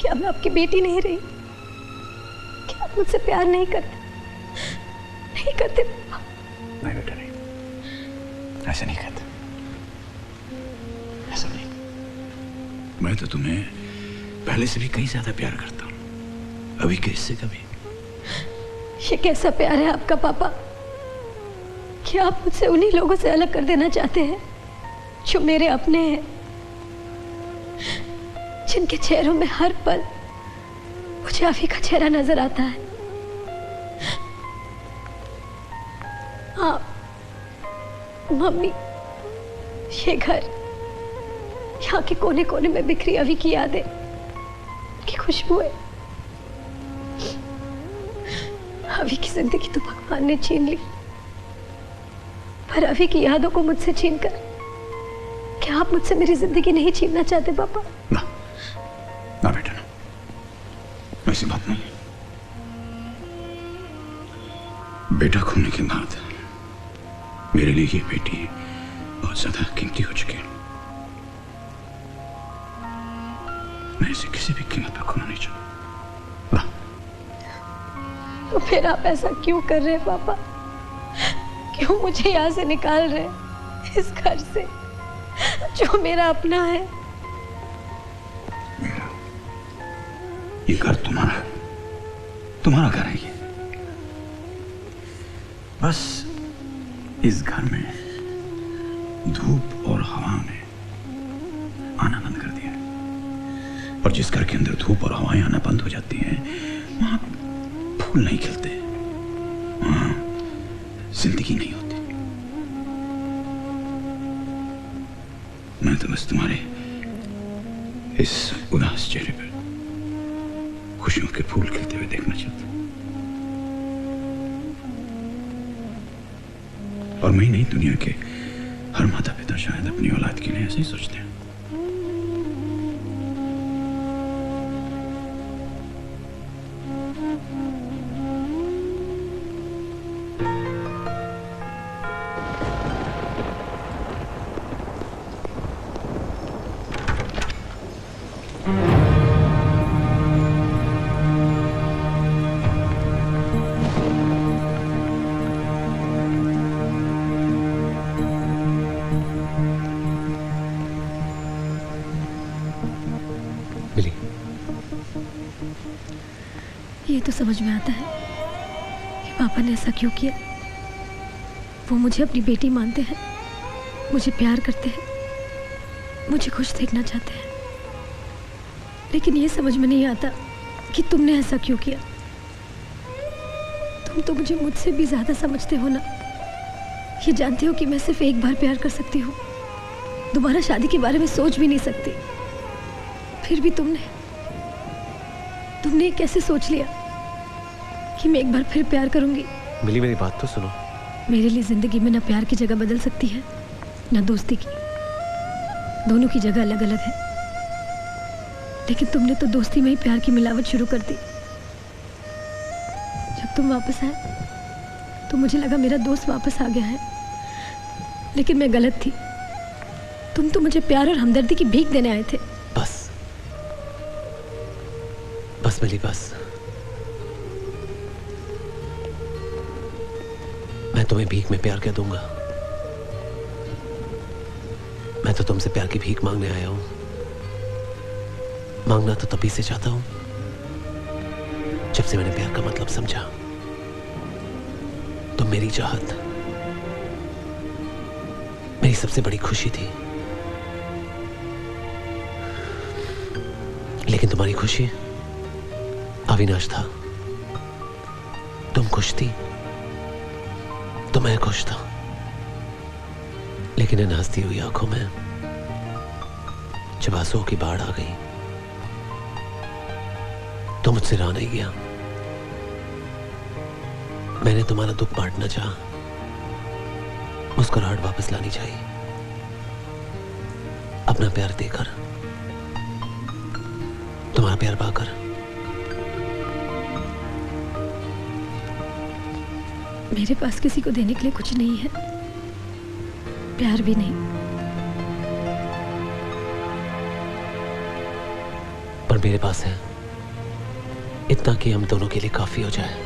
क्या मैं आपकी बेटी नहीं रही? क्या आप मुझसे प्यार नहीं करते पापा? नहीं बेटा नहीं, ऐसे नहीं कहते। ऐसा नहीं, मैं तो तुम्हें पहले से भी कहीं ज्यादा प्यार करता हूँ, अभी के इससे कभी। ये कैसा प्यार है आपका पापा? क्या आप मुझसे उन्हीं लोगों से अलग कर देना चाहते हैं जो मेरे अपने हैं, जिनके चेहरों में हर पल मुझे अभी का चेहरा नजर आता है? आप, मम्मी, ये घर, यहाँ के कोने कोने में बिखरी अभी की यादें, की खुशबुएं। अभी की जिंदगी तो भगवान ने छीन ली, पर अभी की यादों को मुझसे छीनकर क्या आप मुझसे मेरी जिंदगी नहीं छीनना चाहते पापा? ना बेटा ना, ऐसी बात नहीं। बेटा खोने के बाद मेरे लिए ये बेटी बहुत ज्यादा कीमती हो चुकी है। मैं इसे किसी भी कीमत पर खोना नहीं चाहता। तो फिर आप ऐसा क्यों कर रहे हैं पापा? क्यों मुझे यहाँ से निकाल रहे हैं, इस घर से जो मेरा अपना है? ये घर तुम्हारा घर है। ये बस इस घर में धूप और हवा ने आना बंद कर दिया है, और जिस घर के अंदर धूप और हवाएं आना बंद हो जाती हैं, वहां फूल नहीं खिलते, वहां जिंदगी नहीं होती। मैं तो बस तुम्हारे इस उदास चेहरे पर खुशियों के फूल खिलते हुए देखना चाहता हूं। और मैं नहीं, दुनिया के हर माता पिता शायद अपनी औलाद के लिए ऐसे ही सोचते हैं। ये तो समझ में आता है कि पापा ने ऐसा क्यों किया। वो मुझे अपनी बेटी मानते हैं, मुझे प्यार करते हैं, मुझे खुश देखना चाहते हैं, लेकिन ये समझ में नहीं आता कि तुमने ऐसा क्यों किया। तुम तो मुझे मुझसे भी ज्यादा समझते हो ना। ये जानते हो कि मैं सिर्फ एक बार प्यार कर सकती हूँ, दोबारा शादी के बारे में सोच भी नहीं सकती। फिर भी तुमने कैसे सोच लिया कि मैं एक बार फिर प्यार करूंगी? मिली, मेरी बात तो सुनो। मेरे लिए जिंदगी में ना प्यार की जगह बदल सकती है ना दोस्ती की। दोनों की जगह अलग अलग है, लेकिन तुमने तो दोस्ती में ही प्यार की मिलावट शुरू कर दी। जब तुम वापस आए तो मुझे लगा मेरा दोस्त वापस आ गया है, लेकिन मैं गलत थी। तुम तो मुझे प्यार और हमदर्दी की भीख देने आए थे। बस मिली, बस। मैं तुम्हें भीख में प्यार क्या दूंगा? मैं तो तुमसे प्यार की भीख मांगने आया हूं। मांगना तो तभी से चाहता हूं जब से मैंने प्यार का मतलब समझा। तुम मेरी चाहत, मेरी सबसे बड़ी खुशी थी, लेकिन तुम्हारी खुशी अविनाश था। तुम खुश थी तो मैं खुश था, लेकिन इन हंसती हुई आंखों में जब आंसुओं की बाढ़ आ गई तो मुझसे रहा नहीं गया। मैंने तुम्हारा दुख बांटना चाहा, मुस्कुराहट वापस लानी चाहिए, अपना प्यार देकर, तुम्हारा प्यार पाकर। मेरे पास किसी को देने के लिए कुछ नहीं है, प्यार भी नहीं। पर मेरे पास है इतना कि हम दोनों के लिए काफी हो जाए।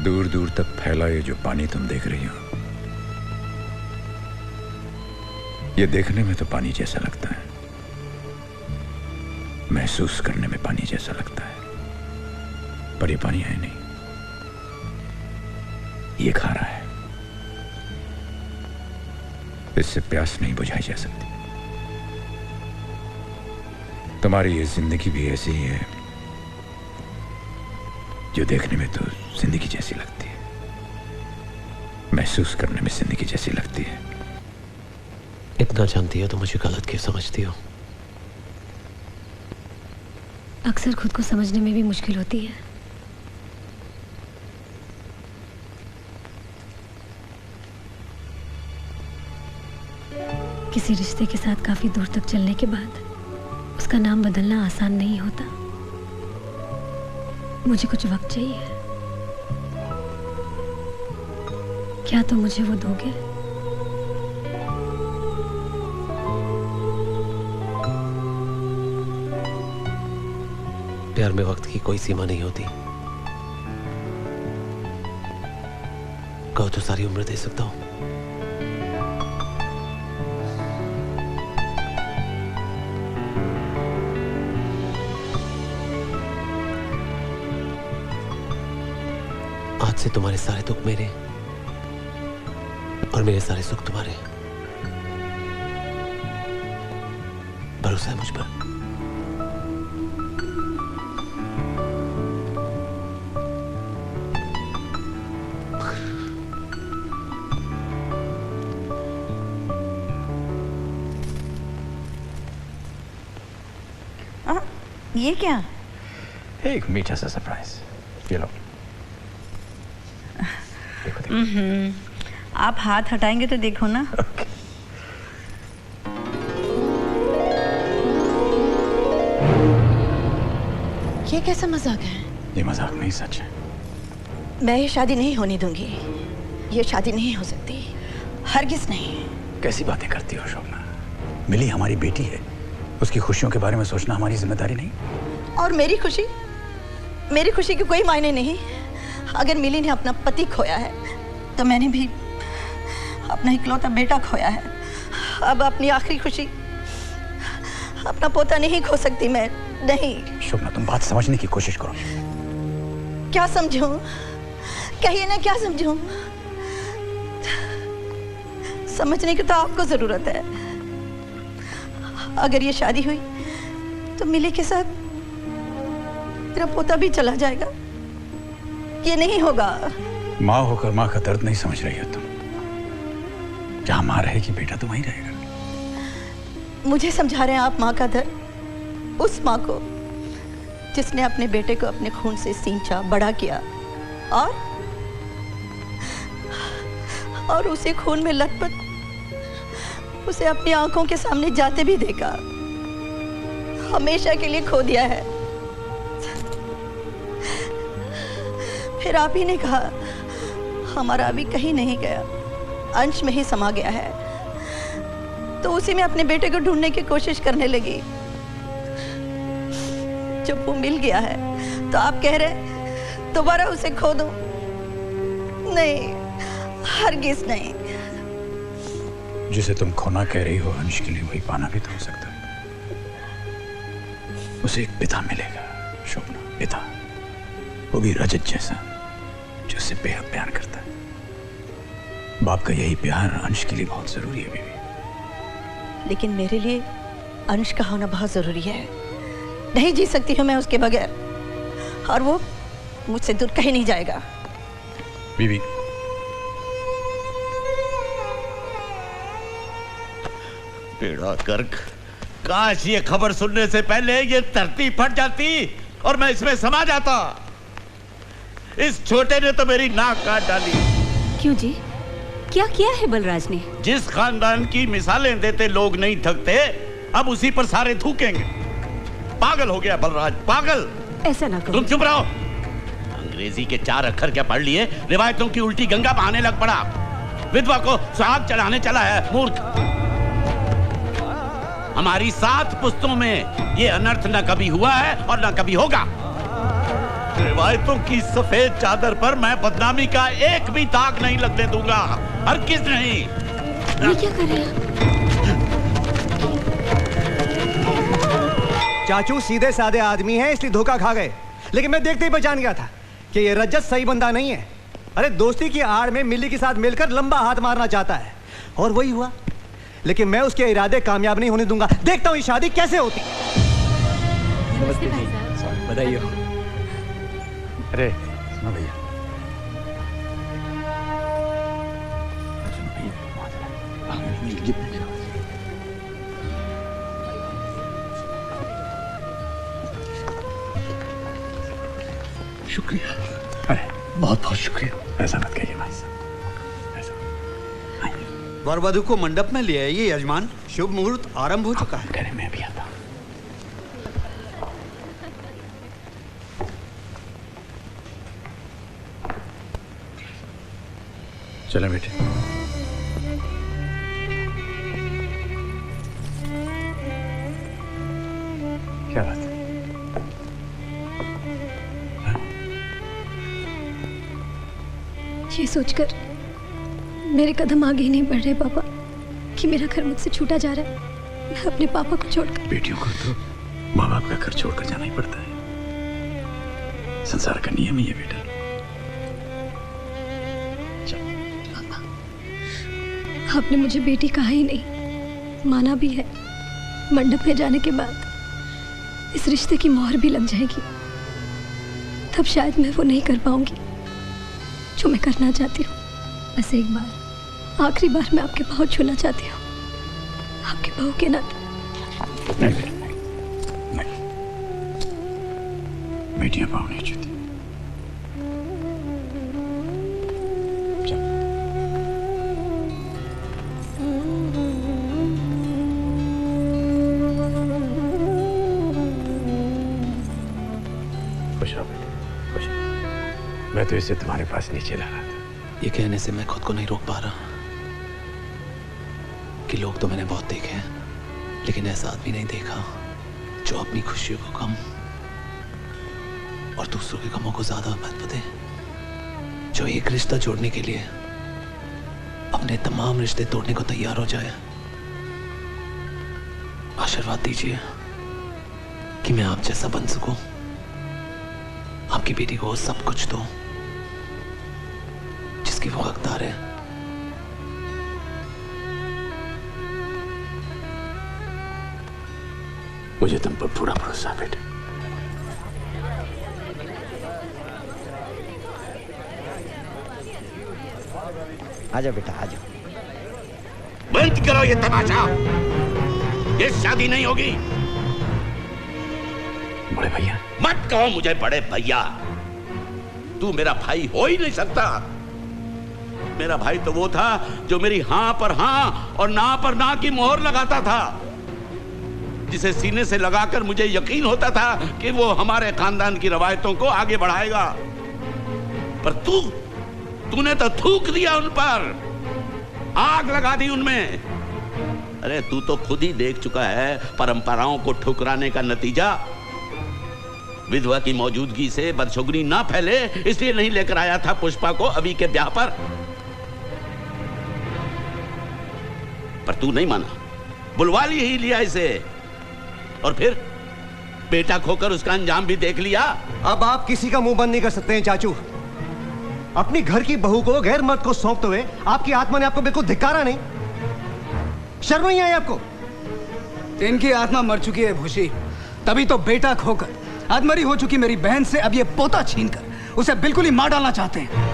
दूर दूर तक फैला ये जो पानी तुम देख रही हो, ये देखने में तो पानी जैसा लगता है, महसूस करने में पानी जैसा लगता है, पर ये पानी है नहीं, ये खारा है। इससे प्यास नहीं बुझाई जा सकती। तुम्हारी ये जिंदगी भी ऐसी ही है जो देखने में तो जिंदगी जैसी लगती है, महसूस करने में जिंदगी जैसी लगती है। इतना जानती हो तो मुझे गलत क्यों समझती हो? अक्सर खुद को समझने में भी मुश्किल होती है। किसी रिश्ते के साथ काफी दूर तक चलने के बाद उसका नाम बदलना आसान नहीं होता। मुझे कुछ वक्त चाहिए। क्या तुम मुझे वो दोगे? प्यार में वक्त की कोई सीमा नहीं होती। कहो तो सारी उम्र दे सकता हूं। आज से तुम्हारे सारे दुख मेरे और मेरे सारे सुख तुम्हारे। भरोसा है मुझ पर? ये क्या? एक मीठा सा सरप्राइज। ये लो। आप हाथ हटाएंगे तो देखो ना। ये कैसा मजाक है? ये मजाक नहीं, सच है। मैं ये शादी नहीं होने दूंगी। ये शादी नहीं हो सकती, हरगिज नहीं। कैसी बातें करती हो शोभना? मिली हमारी बेटी है, उसकी खुशियों के बारे में सोचना हमारी जिम्मेदारी नहीं? और मेरी खुशी की कोई मायने नहीं। अगर मिली ने अपना पति खोया है तो मैंने भी अपना इकलौता बेटा खोया है। अब अपनी आखिरी खुशी अपना पोता नहीं खो सकती मैं, नहीं। शोभना, तुम बात समझने की कोशिश करो। क्या समझूं? कहिए ना, क्या समझूं? समझने की तो आपको जरूरत है। अगर ये शादी हुई तो मिली के साथ तेरा पोता भी चला जाएगा। ये नहीं होगा। माँ होकर माँ का दर्द नहीं समझ रही हो तुम। जहां माँ रहेगी बेटा तो वहीं रहेगा। मुझे समझा रहे हैं आप माँ का दर्द? उस माँ को जिसने अपने बेटे को अपने खून से सींचा, बड़ा किया और उसे खून में लथपथ उसे अपनी आंखों के सामने जाते भी देखा, हमेशा के लिए खो दिया है। फिर आप ही ने कहा हमारा अभी कहीं नहीं गया, अंश में ही समा गया है। तो उसी में अपने बेटे को ढूंढने की कोशिश करने लगी। जब वो मिल गया है तो आप कह रहे दोबारा उसे खो दूं? नहीं, हरगिज नहीं। जिसे तुम खोना कह रही हो अंश के लिए, वही पाना भी तो हो सकता है। उसे एक पिता मिलेगा शोभना, पिता, वो भी रजत जैसा, जो उससे बेहद प्यार करता है। बाप का यही प्यार अंश के लिए बहुत जरूरी है बीवी। लेकिन मेरे लिए अंश का होना बहुत जरूरी है। नहीं जी सकती हूँ मैं उसके बगैर, और वो मुझसे दूर कहीं नहीं जाएगा। बीवी, बेड़ा गर्क, काश ये खबर सुनने से पहले ये धरती फट जाती और मैं इसमें समा जाता। इस छोटे ने तो मेरी नाक काट डाली। क्यों जी, क्या किया है बलराज ने? जिस खानदान की मिसालें देते लोग नहीं थकते, अब उसी पर सारे थूकेंगे। पागल हो गया बलराज, पागल। ऐसा ना करो। तुम चुप रहो। अंग्रेजी के 4 अक्षर क्या पढ़ लिए, रिवायतों की उल्टी गंगा बहाने लग पड़ा। विधवा को सुहाग चढ़ाने चला है, मूर्ख। हमारी 7 पुश्तों में ये अनर्थ न कभी हुआ है और न कभी होगा। रिवायतों की सफेद चादर पर मैं बदनामी का एक भी दाग नहीं लगने दूंगा, हरगिज़ नहीं। ये क्या कर रहे हैं? चाचू सीधे साधे आदमी हैं, इसलिए धोखा खा गए। लेकिन मैं देखते ही पहचान गया था कि ये रजत सही बंदा नहीं है। अरे दोस्ती की आड़ में मिली के साथ मिलकर लंबा हाथ मारना चाहता है, और वही हुआ। लेकिन मैं उसके इरादे कामयाब नहीं होने दूंगा। देखता हूं ये शादी कैसे होती। नमस्ते जी। बधाई हो। अरे सुनो भैया, शुक्रिया। अरे बहुत बहुत शुक्रिया। ऐसा मत कहिए भाई साहब। वर वधु को मंडप में ले आइए यजमान, शुभ मुहूर्त आरंभ हो चुका है। करे मैं भी आता हूँ। चलो बेटे। क्या बात है? ये सोचकर मेरे कदम आगे ही नहीं बढ़ रहे पापा कि मेरा घर मुझसे छूटा जा रहा है। मैं अपने पापा को छोड़कर। बेटियों को तो माँ बाप का घर छोड़कर जाना ही पड़ता है, संसार का नियम ही है बेटा। आपने मुझे बेटी कहा ही नहीं, माना भी है। मंडप में जाने के बाद इस रिश्ते की मोहर भी लग जाएगी, तब शायद मैं वो नहीं कर पाऊंगी जो मैं करना चाहती हूँ। बस एक बार, आखिरी बार मैं आपके पाँव छूना चाहती हूँ, आपके बहू के नाते। नहीं, बेटियां पाँव नहीं छूती। खुश रहो बेटे, खुश रहो। मैं तो इसे तुम्हारे पास नीचे ला रहा था। ये कहने से मैं खुद को नहीं रोक पा रहा कि लोग तो मैंने बहुत देखे हैं, लेकिन ऐसा आदमी नहीं देखा जो अपनी खुशियों को कम और दूसरों के गमों को ज्यादा महत्व दे, जो एक रिश्ता जोड़ने के लिए अपने तमाम रिश्ते तोड़ने को तैयार हो जाए। आशीर्वाद दीजिए कि मैं आप जैसा बन सकूं, आपकी बेटी को सब कुछ दूं जिसकी वो हकदार है। मुझे तुम पर पूरा भरोसा है बेटे। आजा बेटा आजा। बंद करो ये तमाशा, ये शादी नहीं होगी। बड़े भैया मत कहो मुझे बड़े भैया, तू मेरा भाई हो ही नहीं सकता। मेरा भाई तो वो था जो मेरी हां पर हां और ना पर ना की मोहर लगाता था, जिसे सीने से लगाकर मुझे यकीन होता था कि वो हमारे खानदान की रवायतों को आगे बढ़ाएगा। पर तूने तो थूक दिया उन पर, आग लगा दी उनमें। अरे तू तो खुद ही देख चुका है परंपराओं को ठुकराने का नतीजा। विधवा की मौजूदगी से बदशुगनी ना फैले इसलिए नहीं लेकर आया था पुष्पा को अभी के ब्याह पर तू नहीं माना, बुलवा ही लिया इसे, और फिर बेटा खोकर उसका अंजाम भी देख लिया। अब आप किसी का मुंह बंद नहीं कर सकते हैं चाचू। अपनी घर की बहू को गैर मर्द को सौंपते हुए आपकी आत्मा ने आपको बिल्कुल धिक्कारा नहीं? शर्म नहीं आई आपको? इनकी आत्मा मर चुकी है भूषी, तभी तो बेटा खोकर अधमरी हो चुकी मेरी बहन से अब ये पोता छीनकर उसे बिल्कुल ही मार डालना चाहते हैं।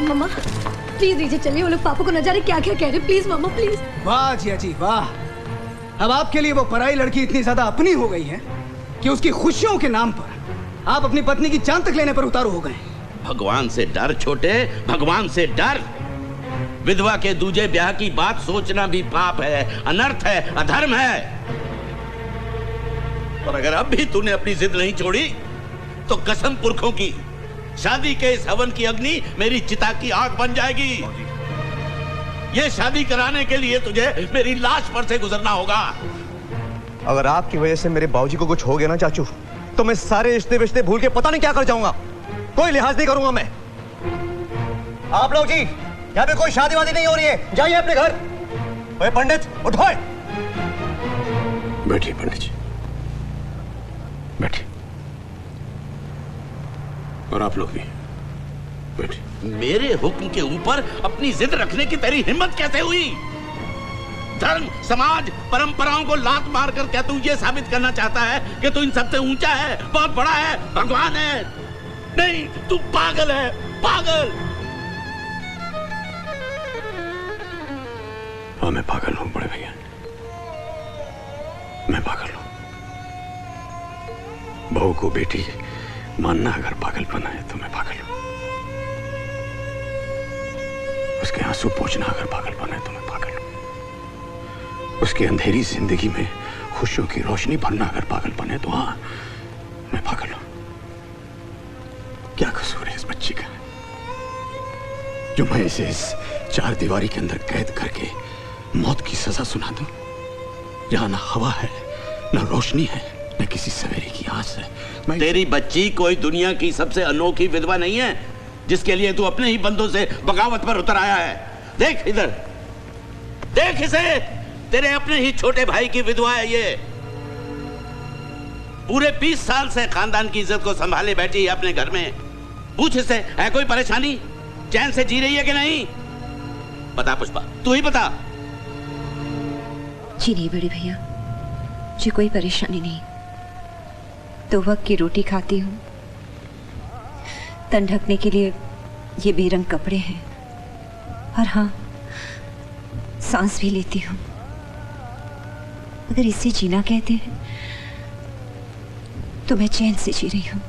मामा प्लीज दीजिए, चलिए। वो लोग पापा को न जाने क्या क्या कह रहे हैं। Please mama please. वाह जिया जी वाह, अब आपके लिए वो पराई लड़की इतनी ज्यादा अपनी हो गई है कि उसकी खुशियों के नाम पर आप अपनी पत्नी की जान तक लेने पर उतारू हो गए। भगवान से डर छोटे, भगवान से डर। विधवा के दूजे ब्याह की बात सोचना भी पाप है, अनर्थ है, अधर्म है। और अगर अब भी तूने अपनी जिद नहीं छोड़ी तो कसम पुरखों की, शादी के इस हवन की अग्नि मेरी चिता की आग बन जाएगी। ये शादी कराने के लिए तुझे मेरी लाश पर से गुजरना होगा। अगर आपकी वजह से मेरे बाबूजी को कुछ हो गया ना चाचू, तो मैं सारे रिश्ते विश्ते भूल के पता नहीं क्या कर जाऊंगा। कोई लिहाज नहीं करूंगा मैं। आप लोग जी, यहाँ पे कोई शादी वादी नहीं हो रही है, जाइए अपने घर। ओए पंडित उठो। बैठिए पंडित जी, बैठिए। और आप लोग भी बैठिए। मेरे हुक्म के ऊपर अपनी जिद रखने की तेरी हिम्मत कैसे हुई? धर्म, समाज, परंपराओं को लात मार कर क्या तू ये साबित करना चाहता है कि तू इन सबसे ऊंचा है, बहुत बड़ा है, भगवान है? नहीं, तू पागल है, पागल। हाँ, मैं पागल हूं बड़े भैया, मैं पागल हूं। बहू को बेटी मानना अगर पागलपन है तो मैं पागल हूं। उसके आंसू पोंछना अगर पागलपन है तो मैं पागल हूं। उसकी अंधेरी जिंदगी में खुशियों की रोशनी भरना अगर पागलपन है तो हाँ, मैं पागल हूं। क्या कसूर है इस बच्ची का जो मैं इसे इस चार दीवारी के अंदर कैद करके मौत की सजा सुना दूं, जहां ना हवा है, ना रोशनी है, न किसी सवेरे की आस है। तेरी बच्ची कोई दुनिया की सबसे अनोखी विधवा नहीं है जिसके लिए तू अपने ही बंदों से बगावत पर उतर आया है। देख इधर, देख इसे, तेरे अपने ही छोटे भाई की विधवा है ये। पूरे 20 साल से खानदान की इज्जत को संभाले बैठी है अपने घर में। पूछ इससे, है कोई परेशानी? चैन से जी रही है कि नहीं? बता पुष्पा, तू ही बता। जी नहीं बड़े भैया, जी कोई परेशानी नहीं। 2 वक्त की रोटी खाती हूँ, तन ढकने के लिए ये बेरंग कपड़े हैं, और हाँ, सांस भी लेती हूँ। अगर इसे जीना कहते हैं तो मैं चैन से जी रही हूँ।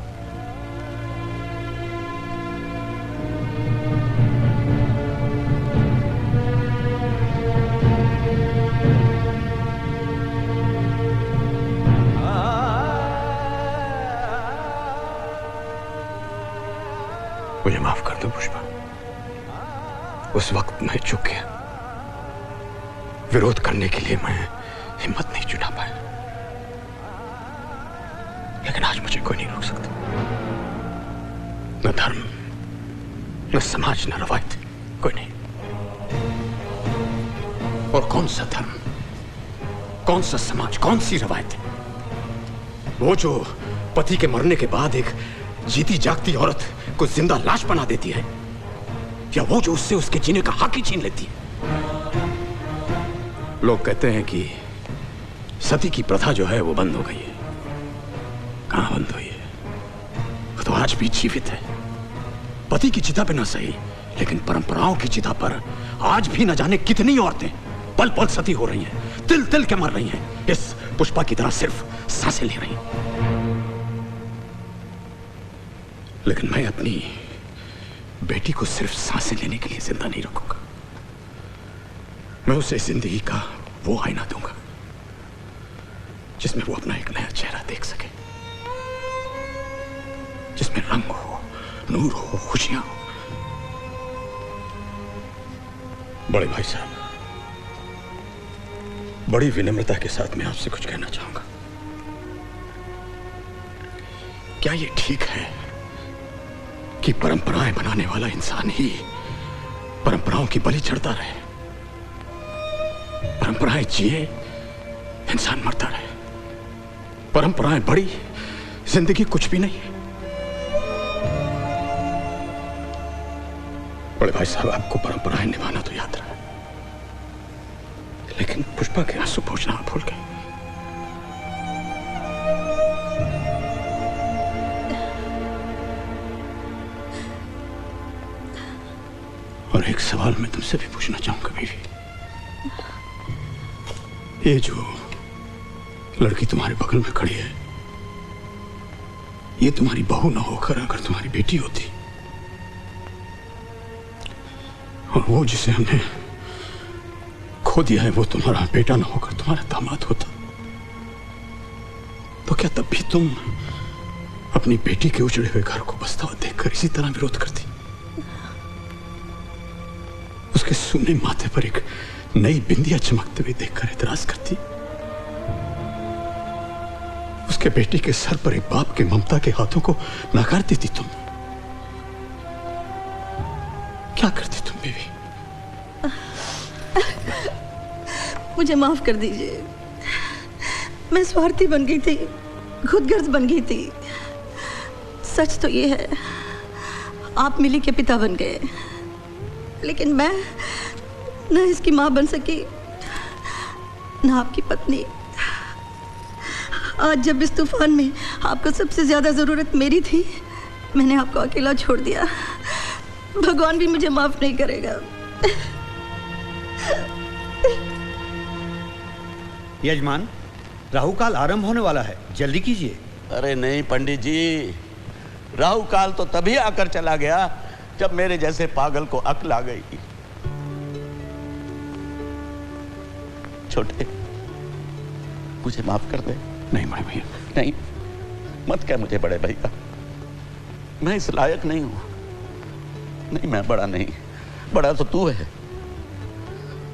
मुझे माफ कर दो पुष्पा, उस वक्त मैं चूक गया। विरोध करने के लिए मैं हिम्मत नहीं जुटा पाया, लेकिन आज मुझे कोई नहीं रोक सकता। न धर्म, न समाज, न रवायत, कोई नहीं। और कौन सा धर्म, कौन सा समाज, कौन सी रवायत? वो जो पति के मरने के बाद एक जीती जागती औरत को जिंदा लाश बना देती है, या वो जो उससे उसके जीने का हक ही छीन लेती है? लोग कहते हैं कि सती की प्रथा जो है वो बंद हो गई है। कहां बंद हुई है? वो तो आज भी जीवित है। पति की चिता पे ना सही, लेकिन परंपराओं की चिता पर आज भी न जाने कितनी औरतें पल पल सती हो रही हैं, तिल तिल के मर रही हैं, इस पुष्पा की तरह सिर्फ सांसें ले रही हैं। लेकिन मैं अपनी बेटी को सिर्फ सांसें लेने के लिए जिंदा नहीं रखूंगा। मैं उसे जिंदगी का वो आईना दूंगा जिसमें वो अपना एक नया चेहरा देख सके, जिसमें रंग हो, नूर हो, खुशियां हो। बड़े भाई साहब, बड़ी विनम्रता के साथ मैं आपसे कुछ कहना चाहूंगा। क्या ये ठीक है कि परंपराएं बनाने वाला इंसान ही परंपराओं की बलि चढ़ता रहे? परंपराएं जिए, इंसान मरता रहे। परंपराएं बड़ी, जिंदगी कुछ भी नहीं। बड़े भाई साहब, आपको परंपराएं निभाना तो याद रहा, लेकिन पुष्पा के आंसू पोंछना आप भूल गए। और एक सवाल मैं तुमसे भी पूछना चाहूंगा बीवी, ये जो लड़की तुम्हारे बगल में खड़ी है, ये तुम्हारी बहू ना होकर अगर तुम्हारी बेटी होती, और वो जिसे हमने खो दिया है वो तुम्हारा बेटा ना होकर तुम्हारा दामाद होता, तो क्या तब भी तुम अपनी बेटी के उजड़े हुए घर को बसता हुआ देखकर इसी तरह विरोध करती? उसके सूने माथे पर एक नई बिंदिया चमकते हुए देखकर एतराज करती? उसके बेटी के सर पर एक बाप के ममता के हाथों को नकार देती तुम? क्या करती तुम बीवी? मुझे माफ कर दीजिए, मैं स्वार्थी बन गई थी, खुदगर्ज बन गई थी। सच तो ये है, आप मिली के पिता बन गए, लेकिन मैं न इसकी माँ बन सकी ना आपकी पत्नी। आज जब इस तूफान में आपको सबसे ज्यादा जरूरत मेरी थी, मैंने आपको अकेला छोड़ दिया। भगवान भी मुझे माफ नहीं करेगा। यजमान, राहु काल आरंभ होने वाला है, जल्दी कीजिए। अरे नहीं पंडित जी, राहु काल तो तभी आकर चला गया जब मेरे जैसे पागल को अक्ल आ गई। छोटे, मुझे माफ कर दे। नहीं बड़े भैया, नहीं, मत कह मुझे बड़े भैया, मैं इस लायक नहीं हूं। नहीं, मैं बड़ा नहीं, बड़ा तो तू है।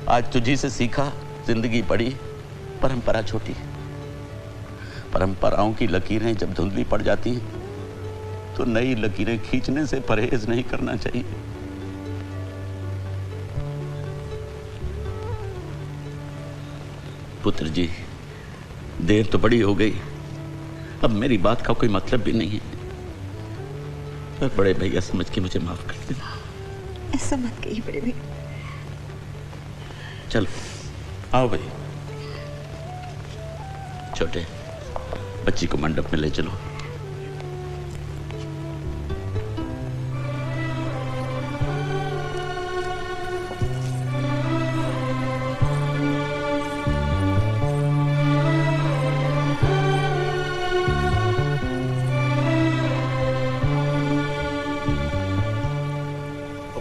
आज तुझी से सीखा, जिंदगी बड़ी, परंपरा छोटी। परंपराओं की लकीरें जब धुंधली पड़ जाती हैं तो नई लकीरें खींचने से परहेज नहीं करना चाहिए। पुत्र जी, देर तो बड़ी हो गई, अब मेरी बात का कोई मतलब भी नहीं है। पर बड़े भैया समझ के मुझे माफ कर देना। ऐसा मत कहिए बड़े भैया। चलो आओ भाई। छोटे, बच्ची को मंडप में ले चलो।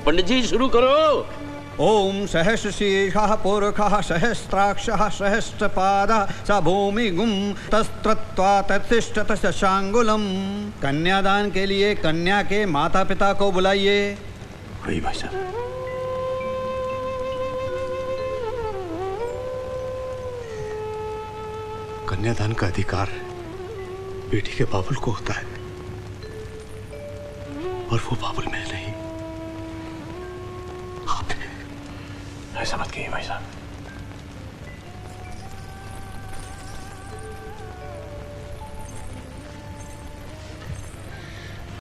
पंडित जी शुरू करो। ओम सहस्रशीर्षः पुरुषः सहस्राक्षः सहस्रपादः स भूमिगुं तस्त्रत्वा तत्तिष्ठत शशांगुलम। कन्यादान के लिए कन्या के माता पिता को बुलाइए। वही भाई साहब। कन्यादान का अधिकार बेटी के बाबुल को होता है, और वो बाबुल मैं नहीं। ऐसा मत कहिए भाई साहब।